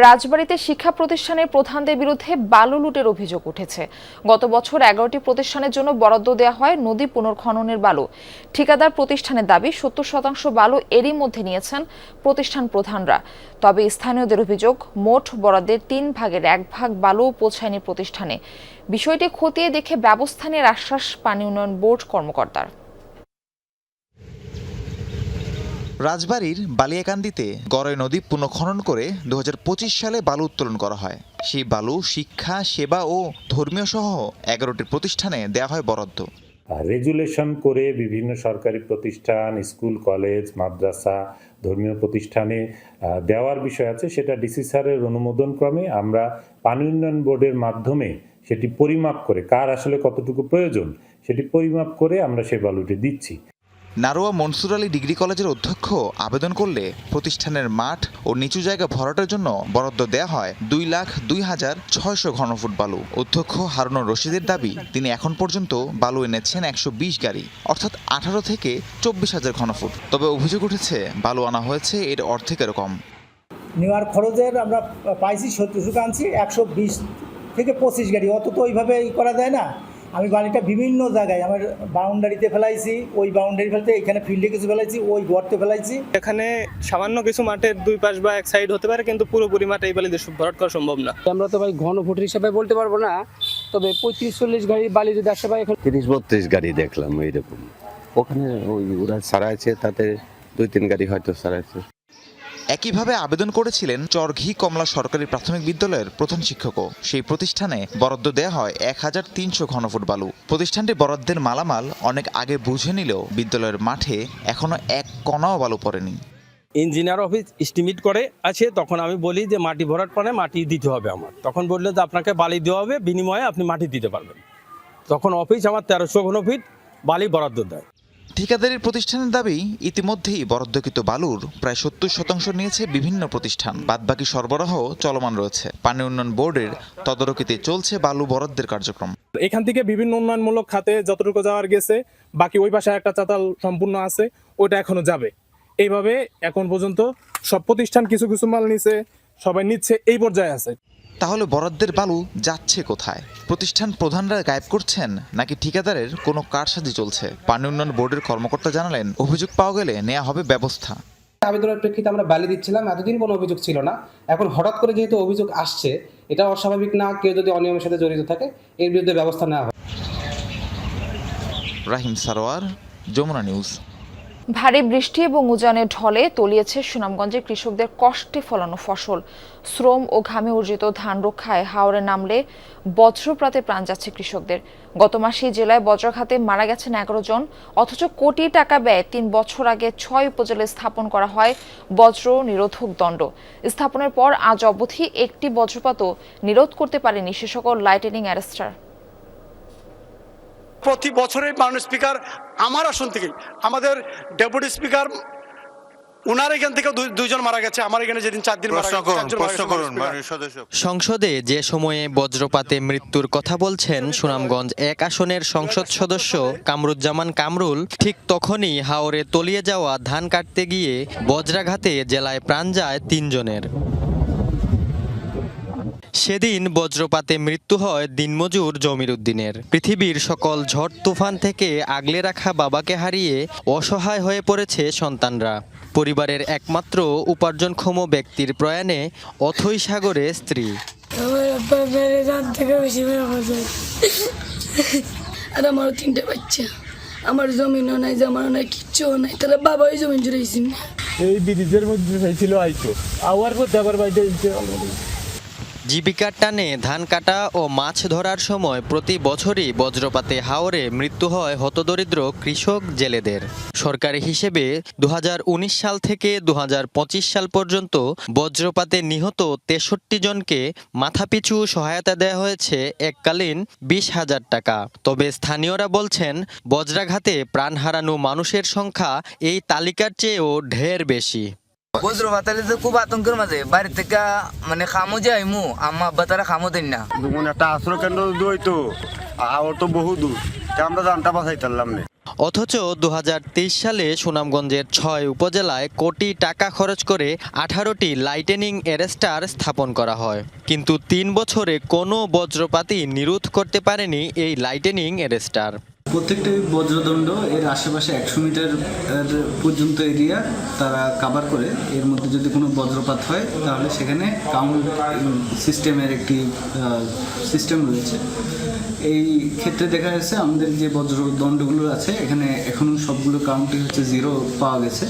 রাজবাড়ীতে শিক্ষা প্রতিষ্ঠানের প্রধানদের বিরুদ্ধে বালু লুটের অভিযোগ উঠেছে। গত বছর 11টি প্রতিষ্ঠানের জন্য বরাদ্দ দেওয়া হয় নদী পুনর্খননের বালু। ঠিকাদার প্রতিষ্ঠানের দাবি 70% বালু এরই মধ্যে নিয়েছেন প্রতিষ্ঠান প্রধানরা। তবে স্থানীয়দের অভিযোগ, মোট বরাদ্দের 3 ভাগের 1 ভাগ বালু পৌঁছায়নি প্রতিষ্ঠানে। বিষয়টি খতিয়ে দেখে ব্যবস্থা নেওয়ার আশ্বাস পানি উন্নয়ন বোর্ড কর্মকর্তার। রাজবাড়ীর বালিয়াকান্দিতে গড়াই নদী পুনঃখনন করে 2025 সালে বালু উত্তোলন করা হয়। সেই বালু শিক্ষা, সেবা ও ধর্মীয় সহ 11টি প্রতিষ্ঠানে দেওয়া হয় বরাদ্দ। রেজুলেশন করে বিভিন্ন সরকারি প্রতিষ্ঠান, স্কুল, কলেজ, মাদ্রাসা, ধর্মীয় প্রতিষ্ঠানে দেওয়ার বিষয় আছে। সেটা ডিসি স্যারের অনুমোদন ক্রমে আমরা পানি উন্নয়ন বোর্ডের মাধ্যমে সেটি পরিমাপ করে, কার আসলে কতটুকু প্রয়োজন সেটি পরিমাপ করে আমরা সেই বালুটি দিচ্ছি। নারোয়া মনসুর আলী ডিগ্রি কলেজের অধ্যক্ষ আবেদন করলে প্রতিষ্ঠানের মাঠ ও নিচু জায়গা ভরাটের জন্য বরাদ্দ দেওয়া হয় 2,02,600 ঘনফুট বালু। অধ্যক্ষ হারুনুর রশিদের দাবি, তিনি এখন পর্যন্ত বালু এনেছেন 120 গাড়ি, অর্থাৎ 18 থেকে 24,000 ঘনফুট। তবে অভিযোগ উঠেছে বালু আনা হয়েছে এর অর্ধেকের কম। নেওয়ার খরচের আমরা পাইছি 70 আনছি, 120 থেকে 25 গাড়ি, অত তো ওইভাবে করা যায় না। আমি বালিটা বিভিন্ন জায়গায় আমার বাউন্ডারিতে ফেলাইছি, ওই বাউন্ডারি ফেলতে এখানে ফিল্ডে কিছু ফেলাইছি, ওই গর্তে ফেলাইছি। এখানে সামান্য কিছু মাঠের 2 পাশ বা 1 সাইড হতে পারে, কিন্তু পুরোপুরি মাঠে এই বালি দিয়ে ভরাট করা সম্ভব না। আমরা তো ভাই ঘনফুট হিসাবে বলতে পারবো না, তবে 35-40 গাড়ি বালি যদি আসে ভাই, এখন 30-32 গাড়ি দেখলাম এইরকম। ওখানে ওই ওরা সারাইছে, তাতে 2-3 গাড়ি হয়তো সারাইছে। একইভাবে আবেদন করেছিলেন চরঘি কমলা সরকারি প্রাথমিক বিদ্যালয়ের প্রধান শিক্ষকও। সেই প্রতিষ্ঠানে বরাদ্দ দেওয়া হয় 1,300 ঘনফুট বালু। প্রতিষ্ঠানটি বরাদ্দের মালামাল অনেক আগে বুঝে নিলেও বিদ্যালয়ের মাঠে এখনো 1 কণাও বালু পড়েনি। ইঞ্জিনিয়ার অফিস এস্টিমেট করে আছে, তখন আমি বলি যে মাটি ভরাট পরে মাটি দিতে হবে আমার। তখন বললো যে আপনাকে বালি দেওয়া হবে, বিনিময়ে আপনি মাটি দিতে পারবেন। তখন অফিস আমার 1300 ঘনফিট বালি বরাদ্দ দেয়। ঠিকাদারি প্রতিষ্ঠানের দাবি, ইতিমধ্যেই বরাদ্দকৃত বালুর প্রায় 70% নিয়েছে বিভিন্ন প্রতিষ্ঠান, বাদবাকি সরবরাহ চলমান রয়েছে। পানি উন্নয়ন বোর্ডের তদারকিতে চলছে বালু বরাদ্দের কার্যক্রম। এখান থেকে বিভিন্ন উন্নয়নমূলক খাতে যতটুকু যাওয়ার গেছে, বাকি ওই পাশে একটা চাতাল সম্পূর্ণ আছে, ওটা এখনো যাবে। এইভাবে এখন পর্যন্ত সব প্রতিষ্ঠান কিছু কিছু মাল নিচ্ছে, সবাই নিচ্ছে, এই পর্যায়ে আছে। তাহলে বরাদ্দের বালু যাচ্ছে কোথায়? প্রতিষ্ঠান প্রধানরা গায়েব করছেন নাকি ঠিকাদারের কোনো কারসাজি চলছে? পানি উন্নয়ন বোর্ডের কর্মকর্তা জানালেন, অভিযোগ পাওয়া গেলে নেওয়া হবে ব্যবস্থা। আবেদনের প্রেক্ষিতে আমরা বালি দিচ্ছিলাম, এতদিন কোনো অভিযোগ ছিল না। এখন হঠাৎ করে যেহেতু অভিযোগ আসছে, এটা অস্বাভাবিক না। কেউ যদি অনিয়মের সাথে জড়িত থাকে, এর বিরুদ্ধে ব্যবস্থা নেওয়া হবে। রাহিম সারোয়ার, যমুনা নিউজ। ভারী বৃষ্টি এবং উজানের ঢলে তলিয়েছে সুনামগঞ্জের কৃষকদের কষ্টে ফলানো ফসল। শ্রম ও ঘামে অর্জিত ধান রক্ষায় হাওরে নামলে বজ্রপাতে প্রাণ যাচ্ছে কৃষকদের। গত মাসে জেলায় বজ্রাঘাতে মারা গেছেন 11 জন, অথচ কোটি টাকা ব্যয় 3 বছর আগে 6 উপজেলায় স্থাপন করা হয় বজ্র নিরোধক দণ্ড। স্থাপনের পর আজ অবধি একটি বজ্রপাতও নিরোধ করতে পারেনি সে সকল লাইটেনিং অ্যারেস্টার। প্রতি বছরে মাননীয় স্পিকার আমার আসন থেকে আমাদের ডেপুটি স্পিকার ওনার এখান থেকে দুইজন মারা গেছে, আমার এখানে যেদিন 4 দিন মারা গেছে। সংসদে যে সময়ে বজ্রপাতে মৃত্যুর কথা বলছেন সুনামগঞ্জ 1 আসনের সংসদ সদস্য কামরুজ্জামান কামরুল, ঠিক তখনই হাওরে তলিয়ে যাওয়া ধান কাটতে গিয়ে বজ্রাঘাতে জেলায় প্রাণ যায় 3 জনের। সেদিন বজ্রপাতে মৃত্যু হয় দিনমজুর জমির উদ্দিনের। পৃথিবীর সকল ঝড় তুফান থেকে আগলে রাখা বাবাকে হারিয়ে অসহায় হয়ে পড়েছে সন্তানরা। পরিবারের একমাত্র উপার্জনক্ষম ব্যক্তির প্রয়াণে অথৈ সাগরে স্ত্রী। আর আমার 3টা বাচ্চা, আমার জমিনও নাই, জামানও নাই, কিচ্ছু নাই, তারা বাবা ওই জমিন জুড়েছেন। এই ব্রিজের মধ্যে ছিল আইতো আওয়ার মধ্যে আবার বাইরে জীবিকার টানে ধান কাটা ও মাছ ধরার সময় প্রতি বছরই বজ্রপাতে হাওরে মৃত্যু হয় হতদরিদ্র কৃষক জেলেদের। সরকারি হিসেবে 2019 সাল থেকে 2025 সাল পর্যন্ত বজ্রপাতে নিহত 63 জনকে মাথাপিছু সহায়তা দেওয়া হয়েছে এককালীন 20,000 টাকা। তবে স্থানীয়রা বলছেন বজ্রাঘাতে প্রাণ হারানো মানুষের সংখ্যা এই তালিকার চেয়েও ঢের বেশি। বজ্রপাতালে তো খুব আতঙ্কের মাঝে বাড়ি থেকে মানে খামো যে আইমু আম্মা আব্বা তারা খামো দেন না। যেমন একটা আশ্রয় কেন্দ্র দইতো আর তো বহু দূর, আমরা জানটা বাঁচাই পারলাম না। অথচ 2023 সালে সুনামগঞ্জের 6 উপজেলায় কোটি টাকা খরচ করে 18টি লাইটেনিং অ্যারেস্টার স্থাপন করা হয়, কিন্তু 3 বছরে কোনো বজ্রপাতই নিরোধ করতে পারেনি এই লাইটেনিং অ্যারেস্টার। প্রত্যেকটা বজ্রদণ্ড এর আশেপাশে 100 মিটার পর্যন্ত এরিয়া তারা কভার করে। এর মধ্যে যদি কোনো বজ্রপাত হয় তাহলে সেখানে কাউন্ট সিস্টেমের একটি সিস্টেম রয়েছে। এই ক্ষেত্রে দেখা যাচ্ছে আমাদের যে বজ্রদণ্ডগুলো আছে এখানে এখনও সবগুলো কাউন্টই হচ্ছে 0 পাওয়া গেছে।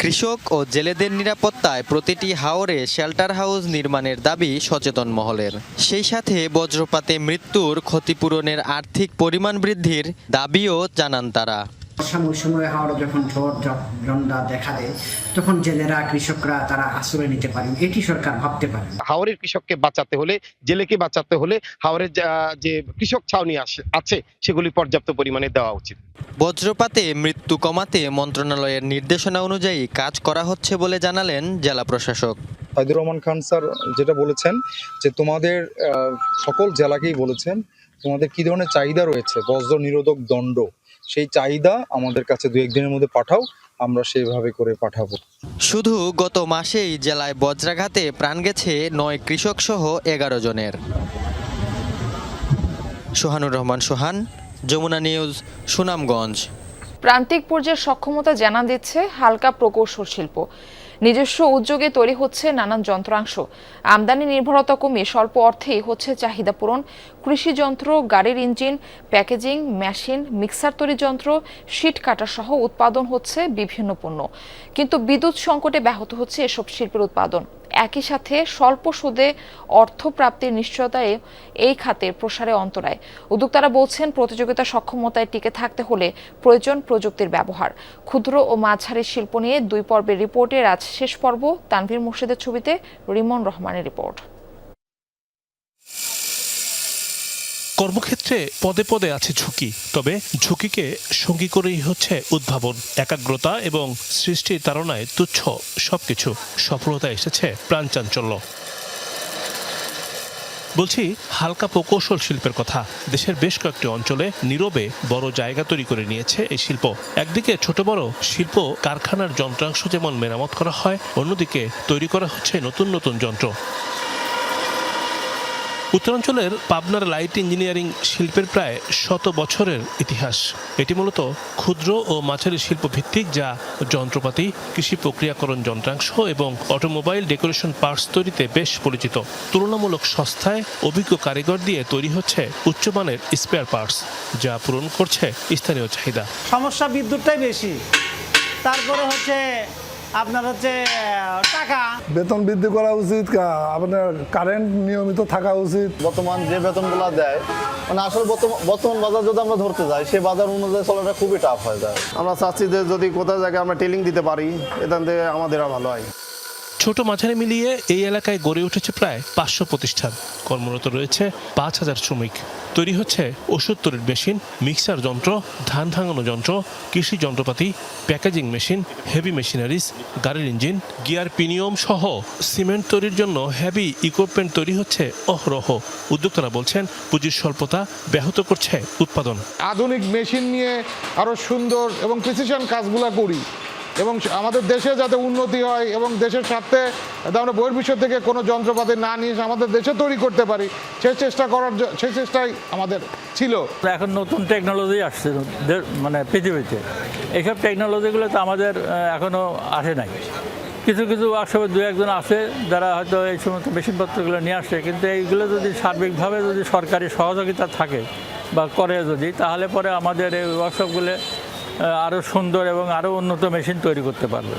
কৃষক ও জেলেদের নিরাপত্তায় প্রতিটি হাওরে শেল্টার হাউস নির্মাণের দাবি সচেতন মহলের। সেই সাথে বজ্রপাতে মৃত্যুর ক্ষতিপূরণের আর্থিক পরিমাণ বৃদ্ধির দাবিও জানান তারা। বর্ষা মৌসুমে হাওড়ে যখন ঝড় ঝঞ্ঝা দেখা দেয় তখন জেলেরা কৃষকরা তারা আশ্রয় নিতে পারেন, এটি সরকার ভাবতে পারে। হাওরের কৃষককে বাঁচাতে হলে, জেলেকে বাঁচাতে হলে হাওরের যে কৃষক ছাউনি আছে সেগুলি পর্যাপ্ত পরিমাণে দেওয়া উচিত। বজ্রপাতে মৃত্যু কমাতে মন্ত্রণালয়ের নির্দেশনা অনুযায়ী কাজ করা হচ্ছে বলে জানালেন জেলা প্রশাসক সাইদুর রহমান খান স্যার। যেটা বলেছেন যে তোমাদের সকল জেলাকেই বলেছেন তোমাদের কি ধরনের চাহিদা রয়েছে বজ্র নিরোধক দণ্ড, সেই চাহিদা আমাদের কাছে 2-1 দিনের মধ্যে পাঠাও, আমরা সেইভাবে করে পাঠাবো। শুধু গত মাসেই জেলায় বজ্রাঘাতে প্রাণ গেছে 9 কৃষক সহ 11 জনের। সোহানুর রহমান সোহান, যমুনা নিউজ, সুনামগঞ্জ। প্রান্তিক পর্যায়ের সক্ষমতা জানান দিচ্ছে হালকা প্রকৌশল শিল্প। নিজস্ব উদ্যোগে তৈরি হচ্ছে নানান যন্ত্রাংশ। আমদানি নির্ভরতা কমিয়ে স্বল্প অর্থেই হচ্ছে চাহিদা পূরণ। কৃষি যন্ত্র, গাড়ির ইঞ্জিন, প্যাকেজিং, মেশিন, মিক্সার তৈরি যন্ত্র, শীট কাটা সহ উৎপাদন হচ্ছে বিভিন্ন পণ্য। কিন্তু বিদ্যুৎ সংকটে ব্যাহত হচ্ছে এসব শিল্পের উৎপাদন। একই সাথে স্বল্প সুদে অর্থ প্রাপ্তির নিশ্চয়তায় এই খাতের প্রসারে অন্তরায়। উদ্যোক্তারা বলছেন প্রতিযোগিতা সক্ষমতায় টিকে থাকতে হলে প্রয়োজন প্রযুক্তির ব্যবহার। ক্ষুদ্র ও মাঝারি শিল্প নিয়ে 2 পর্বের রিপোর্টের আজ শেষ পর্ব। তানভীর মুর্শিদের ছবিতে রিমন রহমানের রিপোর্ট। কর্মক্ষেত্রে পদে পদে আছে ঝুঁকি, তবে ঝুঁকিকে সঙ্গী করেই হচ্ছে উদ্ভাবন, একাগ্রতা এবং সৃষ্টির তাড়নায় তুচ্ছ সবকিছু সফলতা এসেছে প্রাণচাঞ্চল্য। বলছি হালকা প্রকৌশল শিল্পের কথা। দেশের বেশ কয়েকটি অঞ্চলে নীরবে বড় জায়গা তৈরি করে নিয়েছে এই শিল্প। একদিকে ছোট বড় শিল্প কারখানার যন্ত্রাংশ যেমন মেরামত করা হয়, অন্যদিকে তৈরি করা হচ্ছে নতুন নতুন যন্ত্র। উত্তরাঞ্চলের পাবনার লাইট ইঞ্জিনিয়ারিং শিল্পের প্রায় 100 বছরের ইতিহাস। এটি মূলত ক্ষুদ্র ও মাঝারি শিল্প ভিত্তিক, যা যন্ত্রপাতি, কৃষি প্রক্রিয়াকরণ যন্ত্রাংশ এবং অটোমোবাইল ডেকোরেশন পার্টস তৈরিতে বেশ পরিচিত। তুলনামূলক সস্তায় অভিজ্ঞ কারিগর দিয়ে তৈরি হচ্ছে উচ্চমানের স্পেয়ার পার্টস, যা পূরণ করছে স্থানীয় চাহিদা। সমস্যা বিদ্যুৎটাই বেশি, তারপরে হচ্ছে আপনার হচ্ছে টাকা। বেতন বৃদ্ধি করা উচিত, আপনার কারেন্ট নিয়মিত থাকা উচিত। বর্তমান যে বেতনগুলো দেয় মানে আসলে বর্তমান বাজার যদি আমরা ধরতে যাই সেই বাজার অনুযায়ী চলাটা খুবই টাফ হয়ে যায়। আমরা চাচ্ছি যে যদি কোথাও জায়গায় আমরা টেলিং দিতে পারি এখান থেকে আমাদের ভালো হয়। ছোট মাঝারি মিলিয়ে এই এলাকায় গড়ে উঠেছে প্রায় 500 প্রতিষ্ঠান। কর্মরত রয়েছে 5000 শ্রমিক। তৈরি হচ্ছে ওষুধ তৈরির মেশিন, মিক্সার যন্ত্র, ধান ভাঙানো যন্ত্র, কৃষি যন্ত্রপাতি, প্যাকেজিং মেশিন, হেভি মেশিনারিজ, গাড়ির ইঞ্জিন, গিয়ার পিনিয়ম সহ সিমেন্ট তৈরির জন্য হেভি ইকুইপমেন্ট তৈরি হচ্ছে অহরহ। উদ্যোক্তারা বলছেন পুঁজির স্বল্পতা ব্যাহত করছে উৎপাদন। আধুনিক মেশিন নিয়ে আরো সুন্দর এবং প্রিসিশন কাজগুলো করি এবং আমাদের দেশে যাতে উন্নতি হয় এবং দেশের স্বার্থে আমরা বহির্বিশ্ব থেকে কোনো যন্ত্রপাতি না নিয়ে আমাদের দেশে তৈরি করতে পারি সেই চেষ্টাই আমাদের ছিল। এখন নতুন টেকনোলজি আসছে মানে পৃথিবীতে, এইসব টেকনোলজিগুলো তো আমাদের এখনো আসে নাই। কিছু কিছু ওয়ার্কশপে দু একজন আছে যারা হয়তো এই সমস্ত মেশিনপত্রগুলো নিয়ে আসছে, কিন্তু এইগুলো যদি সার্বিকভাবে যদি সরকারি সহযোগিতা থাকে বা করে যদি, তাহলে পরে আমাদের এই ওয়ার্কশপগুলো আরও সুন্দর এবং আরও উন্নত মেশিন তৈরি করতে পারবে।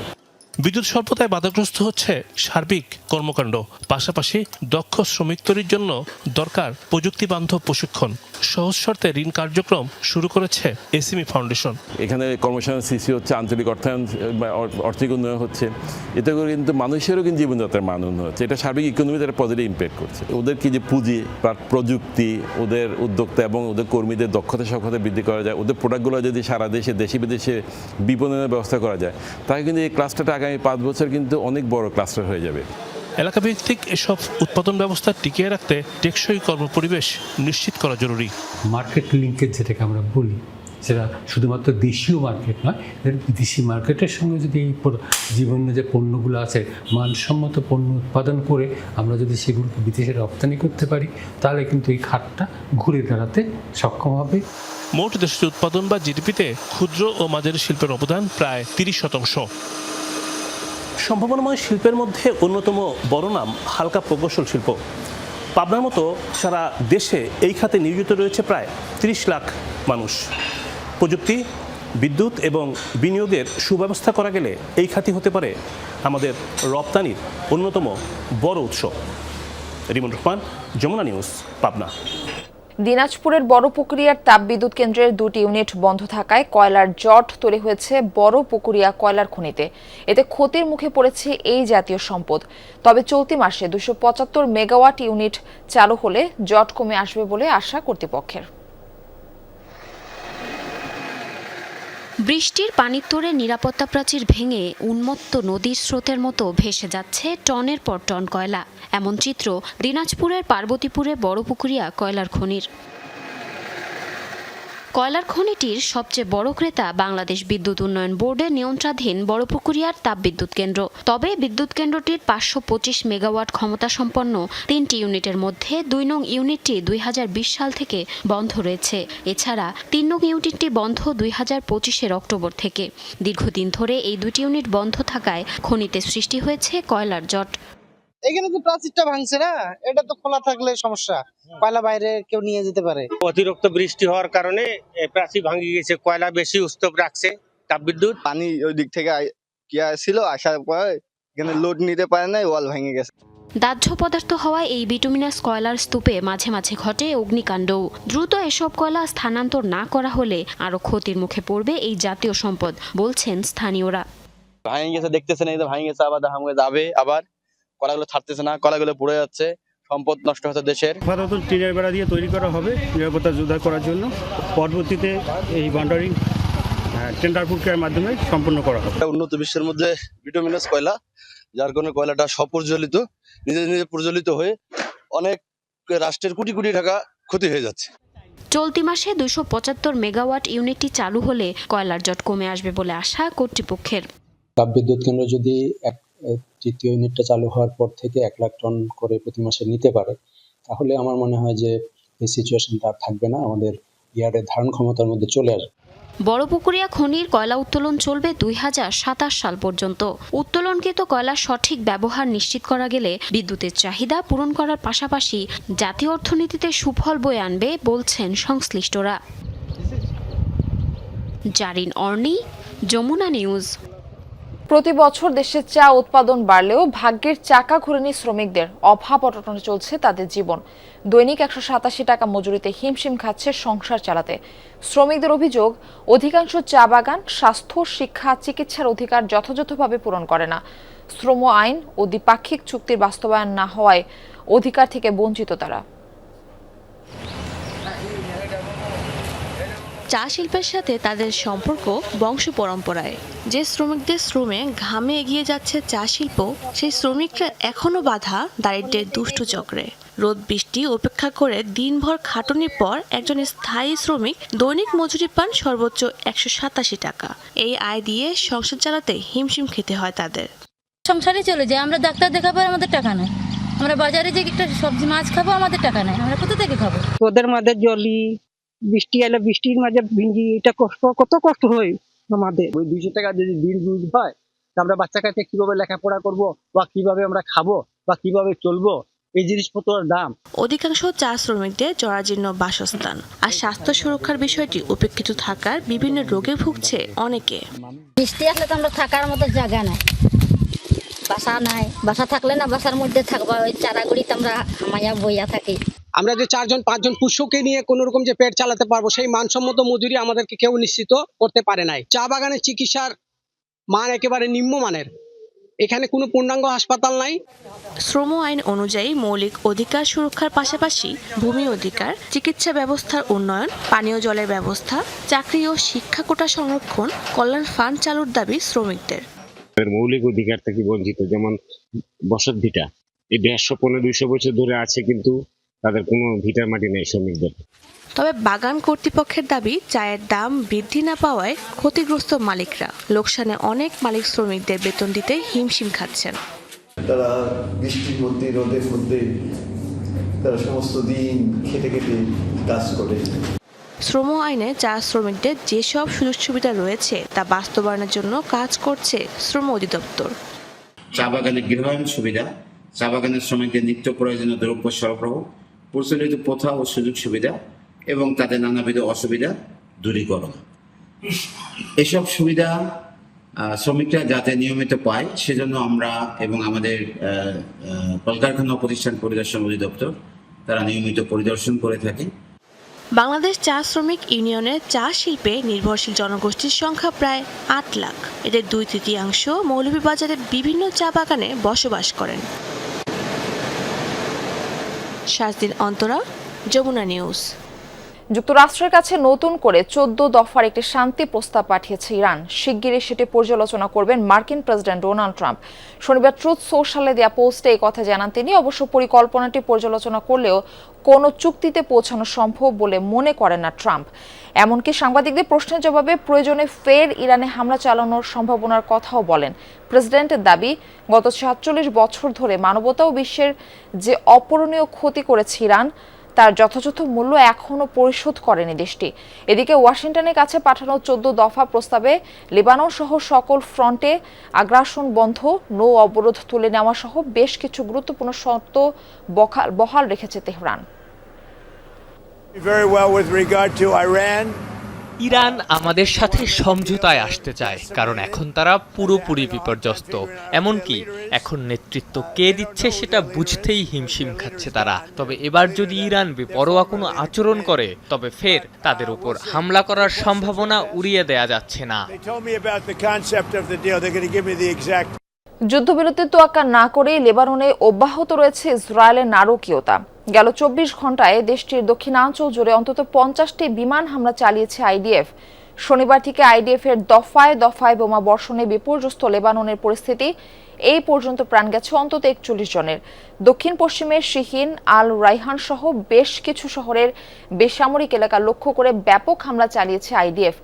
বিদ্যুৎ স্বল্পতায় বাধাগ্রস্ত হচ্ছে সার্বিক কর্মকাণ্ড। পাশাপাশি দক্ষ শ্রমিক তৈরির জন্য দরকার প্রযুক্তি বান্ধব প্রশিক্ষণ। সহজ শর্তে ঋণ কার্যক্রম শুরু করেছে এসএমই ফাউন্ডেশন। এখানে কর্মসংস্থান সৃষ্টি হচ্ছে, আঞ্চলিক অর্থায়ন অর্থনৈতিক উন্নয়ন হচ্ছে, এতে করে কিন্তু মানুষেরও কিন্তু জীবনযাত্রার মান উন্নয়ন হচ্ছে। এটা সার্বিক ইকোনমিতে একটা পজিটিভ ইম্প্যাক্ট করছে। ওদের কি যে পুঁজি বা প্রযুক্তি, ওদের উদ্যোক্তা এবং ওদের কর্মীদের দক্ষতা সক্ষমতা বৃদ্ধি করা যায়, ওদের প্রোডাক্টগুলো যদি সারা দেশে দেশি বিদেশে বিপণনের ব্যবস্থা করা যায়, তাহলে কিন্তু এই ক্লাস্টারটা আগামী 5 বছর কিন্তু অনেক বড় ক্লাস্টার হয়ে যাবে। এলাকাভিত্তিক এসব উৎপাদন ব্যবস্থা টিকিয়ে রাখতে টেকসই কর্মপরিবেশ নিশ্চিত করা জরুরি। মার্কেট লিঙ্কেজ যেটাকে আমরা বলি, সেটা শুধুমাত্র দেশীয় মার্কেট নয়, বিদেশি মার্কেটের সঙ্গে যদি এই জীবন্য যে পণ্যগুলো আছে মানসম্মত পণ্য উৎপাদন করে আমরা যদি সেগুলোকে বিদেশে রপ্তানি করতে পারি, তাহলে কিন্তু এই খাতটা ঘুরে দাঁড়াতে সক্ষম হবে। মোট দেশের উৎপাদন বা জিডিপিতে ক্ষুদ্র ও মাঝারি শিল্পের অবদান প্রায় 30%। সম্ভাবনাময় শিল্পের মধ্যে অন্যতম বড় নাম হালকা প্রকৌশল শিল্প। পাবনার মতো সারা দেশে এই খাতে নিয়োজিত রয়েছে প্রায় 30 লাখ মানুষ। প্রযুক্তি, বিদ্যুৎ এবং বিনিয়োগের সুব্যবস্থা করা গেলে এই খাতই হতে পারে আমাদের রপ্তানির অন্যতম বড় উৎস। রিমন রহমান, যমুনা নিউজ, পাবনা। দিনাজপুরের বড়পুকুরিয়ার তাপবিদ্যুৎ কেন্দ্রের 2টি ইউনিট বন্ধ থাকায় কয়লার জট তৈরি হয়েছে বড়পুকুরিয়া কয়লার খনিতে। এতে ক্ষতির মুখে পড়েছে এই জাতীয় সম্পদ। তবে চলতি মাসে 275 মেগাওয়াট ইউনিট চালু হলে জট কমে আসবে বলে আশা কর্তৃপক্ষের। বৃষ্টির পানির তোড়ে নিরাপত্তা প্রাচীর ভেঙে উন্মত্ত নদীর স্রোতের মতো ভেসে যাচ্ছে টনের পর টন কয়লা। এমন চিত্র দিনাজপুরের পার্বতীপুরে বড়পুকুরিয়া কয়লার খনির। কয়লার খনিটির সবচেয়ে বড় ক্রেতা বাংলাদেশ বিদ্যুৎ উন্নয়ন বোর্ডের নিয়ন্ত্রণাধীন বড়পুকুরিয়ার তাপবিদ্যুৎ কেন্দ্র। তবে বিদ্যুৎ কেন্দ্রটির 525 মেগাওয়াট ক্ষমতা সম্পন্ন 3টি ইউনিটের মধ্যে 2 নং ইউনিটটি 2020 সাল থেকে বন্ধ রয়েছে। এছাড়া 3 নং ইউনিটটি বন্ধ 2025-এর অক্টোবর থেকে। দীর্ঘদিন ধরে এই 2টি ইউনিট বন্ধ থাকায় খনিতে সৃষ্টি হয়েছে কয়লার জট। এখানে তো প্রাচীরটা ভাঙছে না, এটা তো খোলা থাকলে সমস্যা, কয়লা বাইরে কেউ নিয়ে যেতে পারে। অতিরিক্ত বৃষ্টি হওয়ার কারণে প্রাচীর ভাঙে গেছে, কয়লা বেশি স্তূপ রাখছে তাপবিদ্যুৎ। পানি ওই দিক থেকে ছিল, আসার পর এখানে লোড নিতে পারে না, ওয়াল ভেঙে গেছে। দাহ্য পদার্থ হওয়ায় এই বিটুমিনাস কয়লার স্তূপে মাঝে মাঝে ঘটে অগ্নিকাণ্ডও। দ্রুত এসব কয়লা স্থানান্তর না করা হলে আরো ক্ষতির মুখে পড়বে এই জাতীয় সম্পদ, বলছেন স্থানীয়রা। ভাঙে গেছে, দেখতেছেন এই তো ভাঙে গেছে, আবার যাবে, আবার কলাগুলো ছাড়তেছে না, কলাগুলো পড়ে যাচ্ছে, সম্পদ নষ্ট হচ্ছে দেশের। আপাতত টিনের বেড়া দিয়ে তৈরি করা হবে নিরাপত্তা জোরদার করার জন্য। পরবর্তীতে এই বাউন্ডারি টেন্ডার প্রক্রিয়ার মাধ্যমে সম্পন্ন করা হবে। উন্নত বিশ্বের মধ্যে বিটুমিনাস কয়লা, যার কারণে কয়লাটা স্বপ্রজ্বলিত, নিজে নিজে প্রজ্বলিত হয়ে অনেক রাষ্ট্রের কোটি কোটি টাকা ক্ষতি হয়ে যাচ্ছে। চলতি মাসে 275 মেগাওয়াট ইউনিটটি চালু হলে কয়লার জট কমে আসবে বলে আশা কর্তৃপক্ষের। তাপবিদ্যুৎ কেন্দ্র যদি তৃতীয় ইউনিটটা চালু হওয়ার পর থেকে 1 লাখ টন করে প্রতি মাসে নিতে পারে, তাহলে আমার মনে হয় যে এই সিচুয়েশনটা আর থাকবে না, আমাদের ইয়ার্ডের ধারণ ক্ষমতার মধ্যে চলে আসবে। বড়পুকুরিয়া খনির কয়লা উত্তোলন চলবে 2027 সাল পর্যন্ত। উত্তোলনকৃত কয়লার সঠিক ব্যবহার নিশ্চিত করা গেলে বিদ্যুতের চাহিদা পূরণ করার পাশাপাশি জাতীয় অর্থনীতিতে সুফল বয়ে আনবে বলছেন সংশ্লিষ্টরা। জারিন অর্নি, যমুনা নিউজ। প্রতি বছর দেশে চা উৎপাদন বাড়লেও ভাগ্যের চাকা ঘুরেনি শ্রমিকদের। অভাব অনটনে চলছে তাদের জীবন। দৈনিক 187 টাকা মজুরিতে হিমশিম খাচ্ছে সংসার চালাতে। শ্রমিকদের অভিযোগ, অধিকাংশ চা বাগান স্বাস্থ্য, শিক্ষা, চিকিৎসার অধিকার যথাযথভাবে পূরণ করে না। শ্রম আইন ও দ্বিপাক্ষিক চুক্তির বাস্তবায়ন না হওয়ায় অধিকার থেকে বঞ্চিত তারা। চা শিল্পের সাথে তাদের সম্পর্ক বংশ পরম্পরায়। যে শ্রমিকদের শ্রমে ঘামে এগিয়ে যাচ্ছে চা শিল্প, সেই শ্রমিকরা এখনো বাধা দারিদ্র্যের দুষ্ট চক্রে। রোদ বৃষ্টি উপেক্ষা করে দিনভর খাটুনির পর একজন স্থায়ী শ্রমিক দৈনিক মজুরি পান সর্বোচ্চ 187 টাকা। এই আয় দিয়ে সংসার চালাতে হিমশিম খেতে হয় তাদের। সংসারে চলে যায়, আমরা ডাক্তার দেখাবো আমাদের টাকা নাই, আমরা বাজারে যে একটা সবজি মাছ খাবো আমাদের টাকা নাই, আমরা কোথা থেকে খাবো? ওদের মাঝে জলি, বৃষ্টি এলে বৃষ্টির মাঝে ভিঞ্জি, এটা কত কষ্ট হয় আমাদের। ওই 200 টাকা যদি দিন ইউজ হয়, আমরা বাচ্চা কাছে কিভাবে লেখাপড়া করব, বা কিভাবে আমরা খাবো, বা কিভাবে চলবো, এই জিনিসপত্রের দাম। অধিকাংশ চা শ্রমিকদের জরাজীর্ণ বাসস্থান আর স্বাস্থ্য সুরক্ষার বিষয়টি উপেক্ষিত থাকার বিভিন্ন রোগে ভুগছে অনেকে। বৃষ্টি আসলে তো আমরা থাকার মতো জায়গা নাই, বাসা নাই, বাসা থাকলে না বাসার মধ্যে থাকবো, ওই চারাগুড়িতে আমরা হামাইয়া বইয়া থাকি। আমরা যে 4-5 পুষ্যকে নিয়ে কোন রকম যে পেট চালাতে পারবো, সেই মানসম্মত মজুরি আমাদেরকে কেউ নিশ্চিত করতে পারে নাই। চা বাগানের চিকিৎসার মান একেবারে নিম্নমানের, এখানে কোনো পূর্ণাঙ্গ হাসপাতাল নাই। শ্রম আইন অনুযায়ী মৌলিক অধিকার সুরক্ষার পাশাপাশি ভূমি অধিকার, চিকিৎসা ব্যবস্থার উন্নয়ন, পানীয় জলের ব্যবস্থা, চাকরি ও শিক্ষা কোটা সংরক্ষণ, কল্যাণ ফান্ড চালুর দাবি শ্রমিকদের। মৌলিক অধিকার থেকে বঞ্চিত, যেমন বসত ভিটা, এই 150-200 বছর ধরে আছে, কিন্তু তাদের কোনো ভিটার মাটি নেই শ্রমিকদের। তবে বাগান কর্তৃপক্ষের দাবি, চায়ের দাম বৃদ্ধি না পাওয়ায় ক্ষতিগ্রস্ত মালিকরা। লোকসানে অনেক মালিক শ্রমিকদের বেতন দিতে হিমশিম খাচ্ছেন। তারা বৃষ্টির মধ্যে, রোদের মধ্যে তারা সমস্ত দিন খেটে খেটে কাজ করে। শ্রম আইনে চা শ্রমিকদের যেসব সুযোগ সুবিধা রয়েছে তা বাস্তবায়নের জন্য কাজ করছে শ্রম অধিদপ্তর। চা বাগানের গৃহায়ন সুবিধা, চা বাগানের শ্রমিকদের নিত্য প্রয়োজনীয় দ্রব্য সরবরাহ, প্রচলিত প্রথা ও সুযোগ সুবিধা এবং তাদের নানাবিধ অসুবিধা দূরীকরণ। এসব সুবিধা শ্রমিকরা যাতে নিয়মিত পায় সেজন্য আমরা এবং আমাদের কলকারখানা প্রতিষ্ঠান পরিদর্শন অধিদপ্তর তারা নিয়মিত পরিদর্শন করে থাকে। বাংলাদেশ চা শ্রমিক ইউনিয়নের চা শিল্পে নির্ভরশীল জনগোষ্ঠীর সংখ্যা প্রায় 8 লাখ। এদের 2/3 মৌলভীবাজারের বিভিন্ন চা বাগানে বসবাস করেন। শারদিন অন্তরা, যমুনা নিউজ। যুক্তরাষ্ট্রের কাছে নতুন করে 14 দফার একটি শান্তি প্রস্তাব পাঠিয়েছে ইরান। শিগগিরই সেটি পর্যালোচনা করবেন মার্কিন প্রেসিডেন্ট ডোনাল্ড ট্রাম্প। শনিবার ট্রুথ সোশ্যালে দেয়া পোস্টে এই কথা জানান তিনি। অবশ্য পরিকল্পনাটি পর্যালোচনা করলেও কোনো চুক্তিতে পৌঁছানো সম্ভব বলে মনে করেন না ট্রাম্প। এমনকি সাংবাদিকদের প্রশ্নের জবাবে প্রয়োজনে ফের ইরানে হামলা চালানোর সম্ভাবনার কথাও বলেন। প্রেসিডেন্টের দাবি, গত 47 বছর ধরে মানবতা ও বিশ্বের যে অপূরণীয় ক্ষতি করেছে ইরান, তার যথাযথ মূল্য এখনও পরিশোধ করেনি দেশটি। এদিকে ওয়াশিংটনের কাছে পাঠানো 14 দফা প্রস্তাবে লেবানন সহ সকল ফ্রন্টে আগ্রাসন বন্ধ, নৌ অবরোধ তুলে নেওয়া সহ বেশ কিছু গুরুত্বপূর্ণ শর্ত বহাল রেখেছে তেহরান। ইরান আমাদের সাথে সমঝোতায় আসতে চায়, কারণ এখন তারা পুরোপুরি বিপর্যস্ত। এমনকি এখন নেতৃত্ব কে দিচ্ছে সেটা বুঝতেই হিমশিম খাচ্ছে তারা। তবে এবার যদি ইরান বেপরোয়া কোনো আচরণ করে, তবে ফের তাদের উপর হামলা করার সম্ভাবনা উড়িয়ে দেয়া যাচ্ছে না। যুদ্ধবিরতির তোয়াক্কা না করে লেবাননে অব্যাহত রয়েছে ইসরায়েলের নারকীয়তা। গেল 24 ঘন্টায় দেশটির দক্ষিণাঞ্চল জুড়ে অন্তত 50টি বিমান হামলা চালিয়েছে আইডিএফ। শনিবার থেকে আইডিএফ এর দফায় দফায় বোমা বর্ষণে বিপর্যস্ত লেবাননের পরিস্থিতি। এই পর্যন্ত প্রাণ গেছে অন্তত 41 জনের। দক্ষিণ পশ্চিমের শিহিন, আল রাইহান সহ বেশ কিছু শহরের বেসামরিক এলাকা লক্ষ্য করে ব্যাপক হামলা চালিয়েছে আইডিএফ।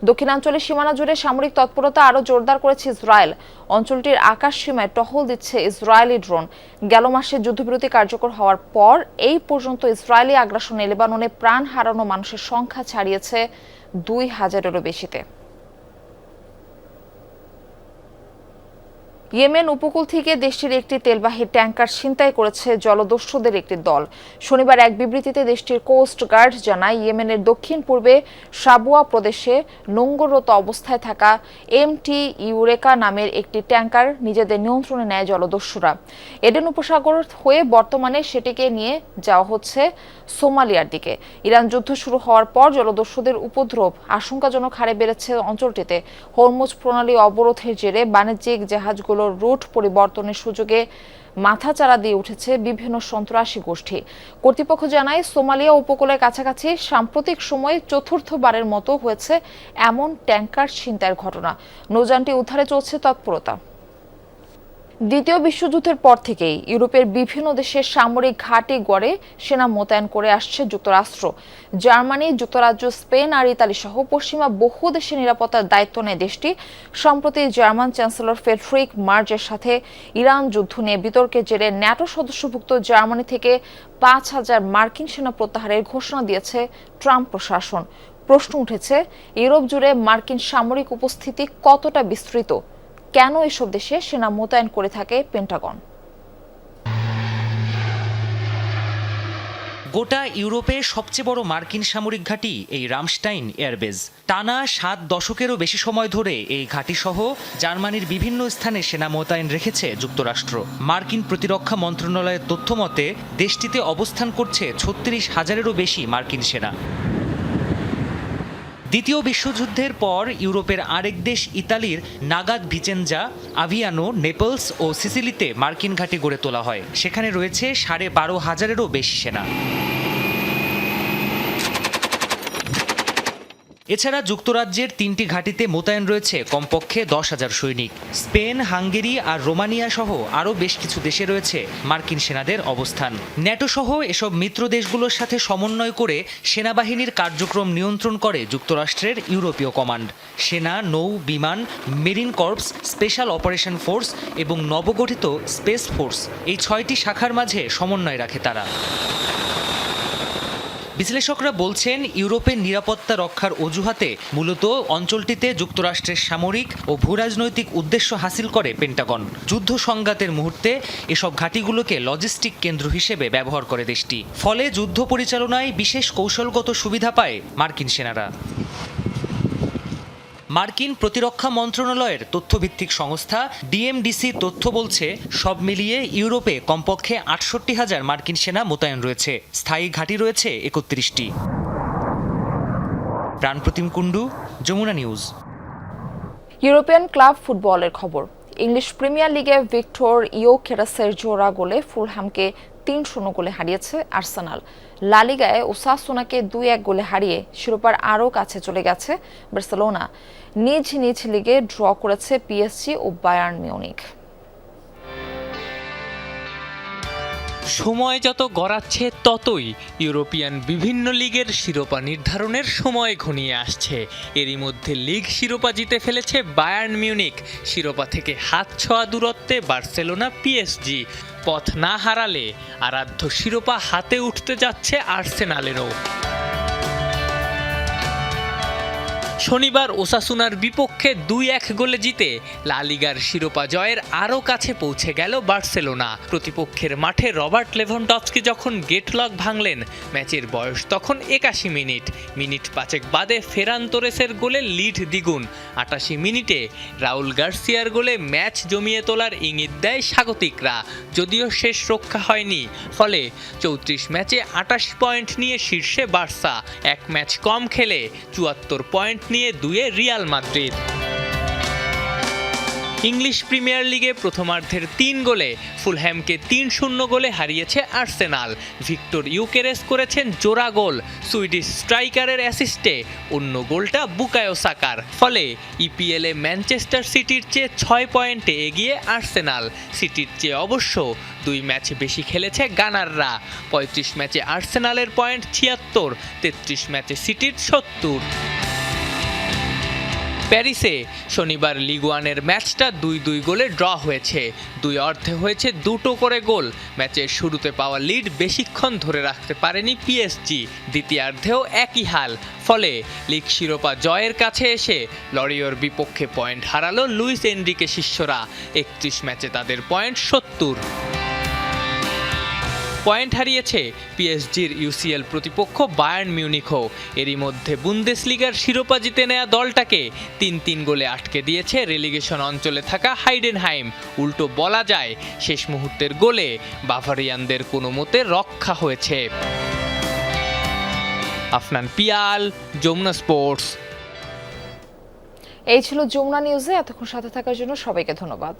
দক্ষিণাঞ্চলের সীমানা জুড়ে সামরিক তৎপরতা আরও জোরদার করেছে ইসরায়েল। অঞ্চলটির আকাশ সীমায় টহল দিচ্ছে ইসরায়েলি ড্রোন। গেল মাসে যুদ্ধবিরতি কার্যকর হওয়ার পর এই পর্যন্ত ইসরায়েলি আগ্রাসনে লেবাননে প্রাণ হারানো মানুষের সংখ্যা ছাড়িয়েছে 2000-এরও বেশিতে। ইয়েমেন উপকূল থেকে দেশটির একটি তেলবাহী ট্যাঙ্কার ছিনতাই করেছে জলদস্যুদের একটি দল। শনিবার এক বিবৃতিতে দেশটির কোস্ট গার্ড জানায়, ইয়েমেনের দক্ষিণ পূর্বে সাবুয়া প্রদেশে নোঙ্গররত অবস্থায় থাকা MT ইউরেকা নামের একটি ট্যাঙ্কার নিজেদের নিয়ন্ত্রণে নেয় জলদস্যুরা। এডেন উপসাগর হয়ে বর্তমানে সেটিকে নিয়ে যাওয়া হচ্ছে সোমালিয়ার দিকে। ইরান যুদ্ধ শুরু হওয়ার পর জলদস্যুদের উপদ্রব আশঙ্কাজনক হারে বেড়েছে অঞ্চলটিতে। হরমুজ প্রণালী অবরোধের জেরে বাণিজ্যিক জাহাজগুলোর রুট পরিবর্তনের সুযোগে মাথাচাড়া দিয়ে উঠেছে বিভিন্ন সন্ত্রাসী গোষ্ঠী। কর্তৃপক্ষ জানায়, সোমালিয়া উপকূলের কাছাকাছি সাম্প্রতিক সময়ে চতুর্থবারের মতো হয়েছে এমন ট্যাঙ্কার ছিনতাইয়ের ঘটনা। নৌযানটি উদ্ধারে চলছে তৎপরতা। দ্বিতীয় বিশ্বযুদ্ধের পর থেকেই ইউরোপের বিভিন্ন দেশের সামরিক ঘাঁটি গড়ে সেনা মোতায়েন করে আসছে যুক্তরাষ্ট্র। জার্মানি, যুক্তরাজ্য, স্পেন আর ইতালি সহ পশ্চিমা বহু দেশের নিরাপত্তার দায়িত্ব নেয় দেশটি। সম্প্রতি জার্মান চ্যান্সেলর ফ্রেডরিক মার্জের সাথে ইরান যুদ্ধ নিয়ে বিতর্কের জেরে ন্যাটো সদস্যভুক্ত জার্মানি থেকে 5,000 মার্কিন সেনা প্রত্যাহারের ঘোষণা দিয়েছে ট্রাম্প প্রশাসন। প্রশ্ন উঠেছে, ইউরোপ জুড়ে মার্কিন সামরিক উপস্থিতি কতটা বিস্তৃত? কেন এসব দেশে সেনা মোতায়েন করে থাকে পেন্টাগন? গোটা ইউরোপে সবচেয়ে বড় মার্কিন সামরিক ঘাঁটি এই রামস্টাইন এয়ারবেজ। টানা 7 দশকেরও বেশি সময় ধরে এই ঘাঁটি সহ জার্মানির বিভিন্ন স্থানে সেনা মোতায়েন রেখেছে যুক্তরাষ্ট্র। মার্কিন প্রতিরক্ষা মন্ত্রণালয়ের তথ্য মতে দেশটিতে অবস্থান করছে 36,000-এরও বেশি মার্কিন সেনা। দ্বিতীয় বিশ্বযুদ্ধের পর ইউরোপের আরেক দেশ ইতালির নাগাদ ভিচেনজা, আভিয়ানো, নেপলস ও সিসিলিতে মার্কিন ঘাঁটি গড়ে তোলা হয়। সেখানে রয়েছে 12,500-এরও বেশি সেনা। এছাড়া যুক্তরাজ্যের 3টি ঘাঁটিতে মোতায়েন রয়েছে কমপক্ষে 10,000 সৈনিক। স্পেন, হাঙ্গেরি আর রোমানিয়া সহ আরও বেশ কিছু দেশে রয়েছে মার্কিন সেনাদের অবস্থান। ন্যাটো সহ এসব মিত্র দেশগুলোর সাথে সমন্বয় করে সেনাবাহিনীর কার্যক্রম নিয়ন্ত্রণ করে যুক্তরাষ্ট্রের ইউরোপীয় কমান্ড। সেনা, নৌ, বিমান, marine corps, special operation force এবং নবগঠিত স্পেস ফোর্স, এই 6টি শাখার মাঝে সমন্বয় রাখে তারা। বিশ্লেষকরা বলছেন, ইউরোপের নিরাপত্তা রক্ষার অজুহাতে মূলত অঞ্চলটিতে যুক্তরাষ্ট্রের সামরিক ও ভূরাজনৈতিক উদ্দেশ্য হাসিল করে পেন্টাগন। যুদ্ধ সংঘাতের মুহূর্তে এসব ঘাঁটিগুলোকে লজিস্টিক কেন্দ্র হিসেবে ব্যবহার করে দেশটি। ফলে যুদ্ধ পরিচালনায় বিশেষ কৌশলগত সুবিধা পায় মার্কিন সেনারা। মার্কিন প্রতিরক্ষা মন্ত্রণালয়ের তথ্যভিত্তিক সংস্থা ডিএমডিসি তথ্য বলছে, সব মিলিয়ে ইউরোপে কমপক্ষে 68,000 মার্কিন সেনা মোতায়েন রয়েছে। স্থায়ী ঘাঁটি রয়েছে 31টি। Pranpratim Kundu, Jamuna news. European club ফুটবলের খবর। ইংলিশ প্রিমিয়ার লিগে ভিক্টর ইয়োকেরেসের জোড়া গোলে ফুলহ্যামকে 3-0 গোলে হারিয়েছে আর্সেনাল। লা লিগায় ওসাসুনাকে 2-1 গোলে হারিয়ে শিরোপার আরও কাছে চলে গেছে বার্সেলোনা। নিজ নিজ লিগে ড্র করেছে পিএসজি ও বায়ার্ন মিউনিখ। সময় যত গড়াচ্ছে ততই ইউরোপিয়ান বিভিন্ন লিগের শিরোপা নির্ধারণের সময় ঘনিয়ে আসছে। এরই মধ্যে লিগ শিরোপা জিতে ফেলেছে বায়ার্ন মিউনিখ। শিরোপা থেকে হাত ছোঁয়া দূরত্বে বার্সেলোনা, পিএসজি। পথ না হারালে আরাধ্য শিরোপা হাতে উঠতে যাচ্ছে আর্সেনালেরও। শনিবার ওসাসুনার বিপক্ষে 2-1 গোলে জিতে লা লিগার শিরোপা জয়ের আরও কাছে পৌঁছে গেল বার্সেলোনা। প্রতিপক্ষের মাঠে রবার্ট লেভানডস্কি যখন গেটলক ভাঙলেন, ম্যাচের বয়স তখন 81 মিনিট। মিনিট 5 বাদে ফেরান তোরেসের গোলে লিড দ্বিগুণ। 88 মিনিটে রাউল গার্সিয়ার গোলে ম্যাচ জমিয়ে তোলার ইঙ্গিত দেয় স্বাগতিকরা। যদিও শেষ রক্ষা হয়নি, ফলে 34 ম্যাচে 28 পয়েন্ট নিয়ে শীর্ষে বার্সা। 1 ম্যাচ কম খেলে 74 পয়েন্ট নিয়ে 2-এ রিয়াল মাদ্রিদ। ইংলিশ প্রিমিয়ার লিগে প্রথমার্ধের 3 গোলে ফুলহ্যামকে 3-0 গোলে হারিয়েছে আর্সেনাল। ভিক্টর ইয়োকেরেস করেছেন জোড়া গোল। সুইডিশ স্ট্রাইকারের অ্যাসিস্টে অন্য গোলটা বুকায়ো সাকার। ফলে ইপিএলে ম্যানচেস্টার সিটির চেয়ে 6 পয়েন্টে এগিয়ে আর্সেনাল। সিটির চেয়ে অবশ্য 2 ম্যাচ বেশি খেলেছে গানাররা। 35 ম্যাচে আর্সেনালের পয়েন্ট 76, 33 ম্যাচে সিটির 70। প্যারিসে শনিবার লিগ ওয়ানের ম্যাচটা 2-2 গোলে ড্র হয়েছে। দুই অর্ধে হয়েছে 2টো করে গোল। ম্যাচের শুরুতে পাওয়া লিড বেশিক্ষণ ধরে রাখতে পারেনি পিএসজি। দ্বিতীয়ার্ধেও একই হাল, ফলে লিগ শিরোপা জয়ের কাছে এসে লরিওর বিপক্ষে পয়েন্ট হারালো লুইস এনরিকে শিষ্যরা। 31 ম্যাচে তাদের পয়েন্ট 70। পয়েন্ট হারিয়েছে পিএসজির ইউসিএল প্রতিপক্ষ বায়ার্ন মিউনিখও। এরই মধ্যে বুন্দেসলিগার শিরোপা জিতে নেয়া দলটাকে 3-3 গোলে আটকে দিয়েছে রেলিগেশন অঞ্চলে থাকা হাইডেনহাইম। উল্টো বলা যায় শেষ মুহূর্তের গোলে বাভারিয়ানদের কোনো মতে রক্ষা হয়েছে। আফনান পিয়াল, যমুনা স্পোর্টস। এই ছিল যমুনা নিউজে। এতক্ষণ সাথে থাকার জন্য সবাইকে ধন্যবাদ।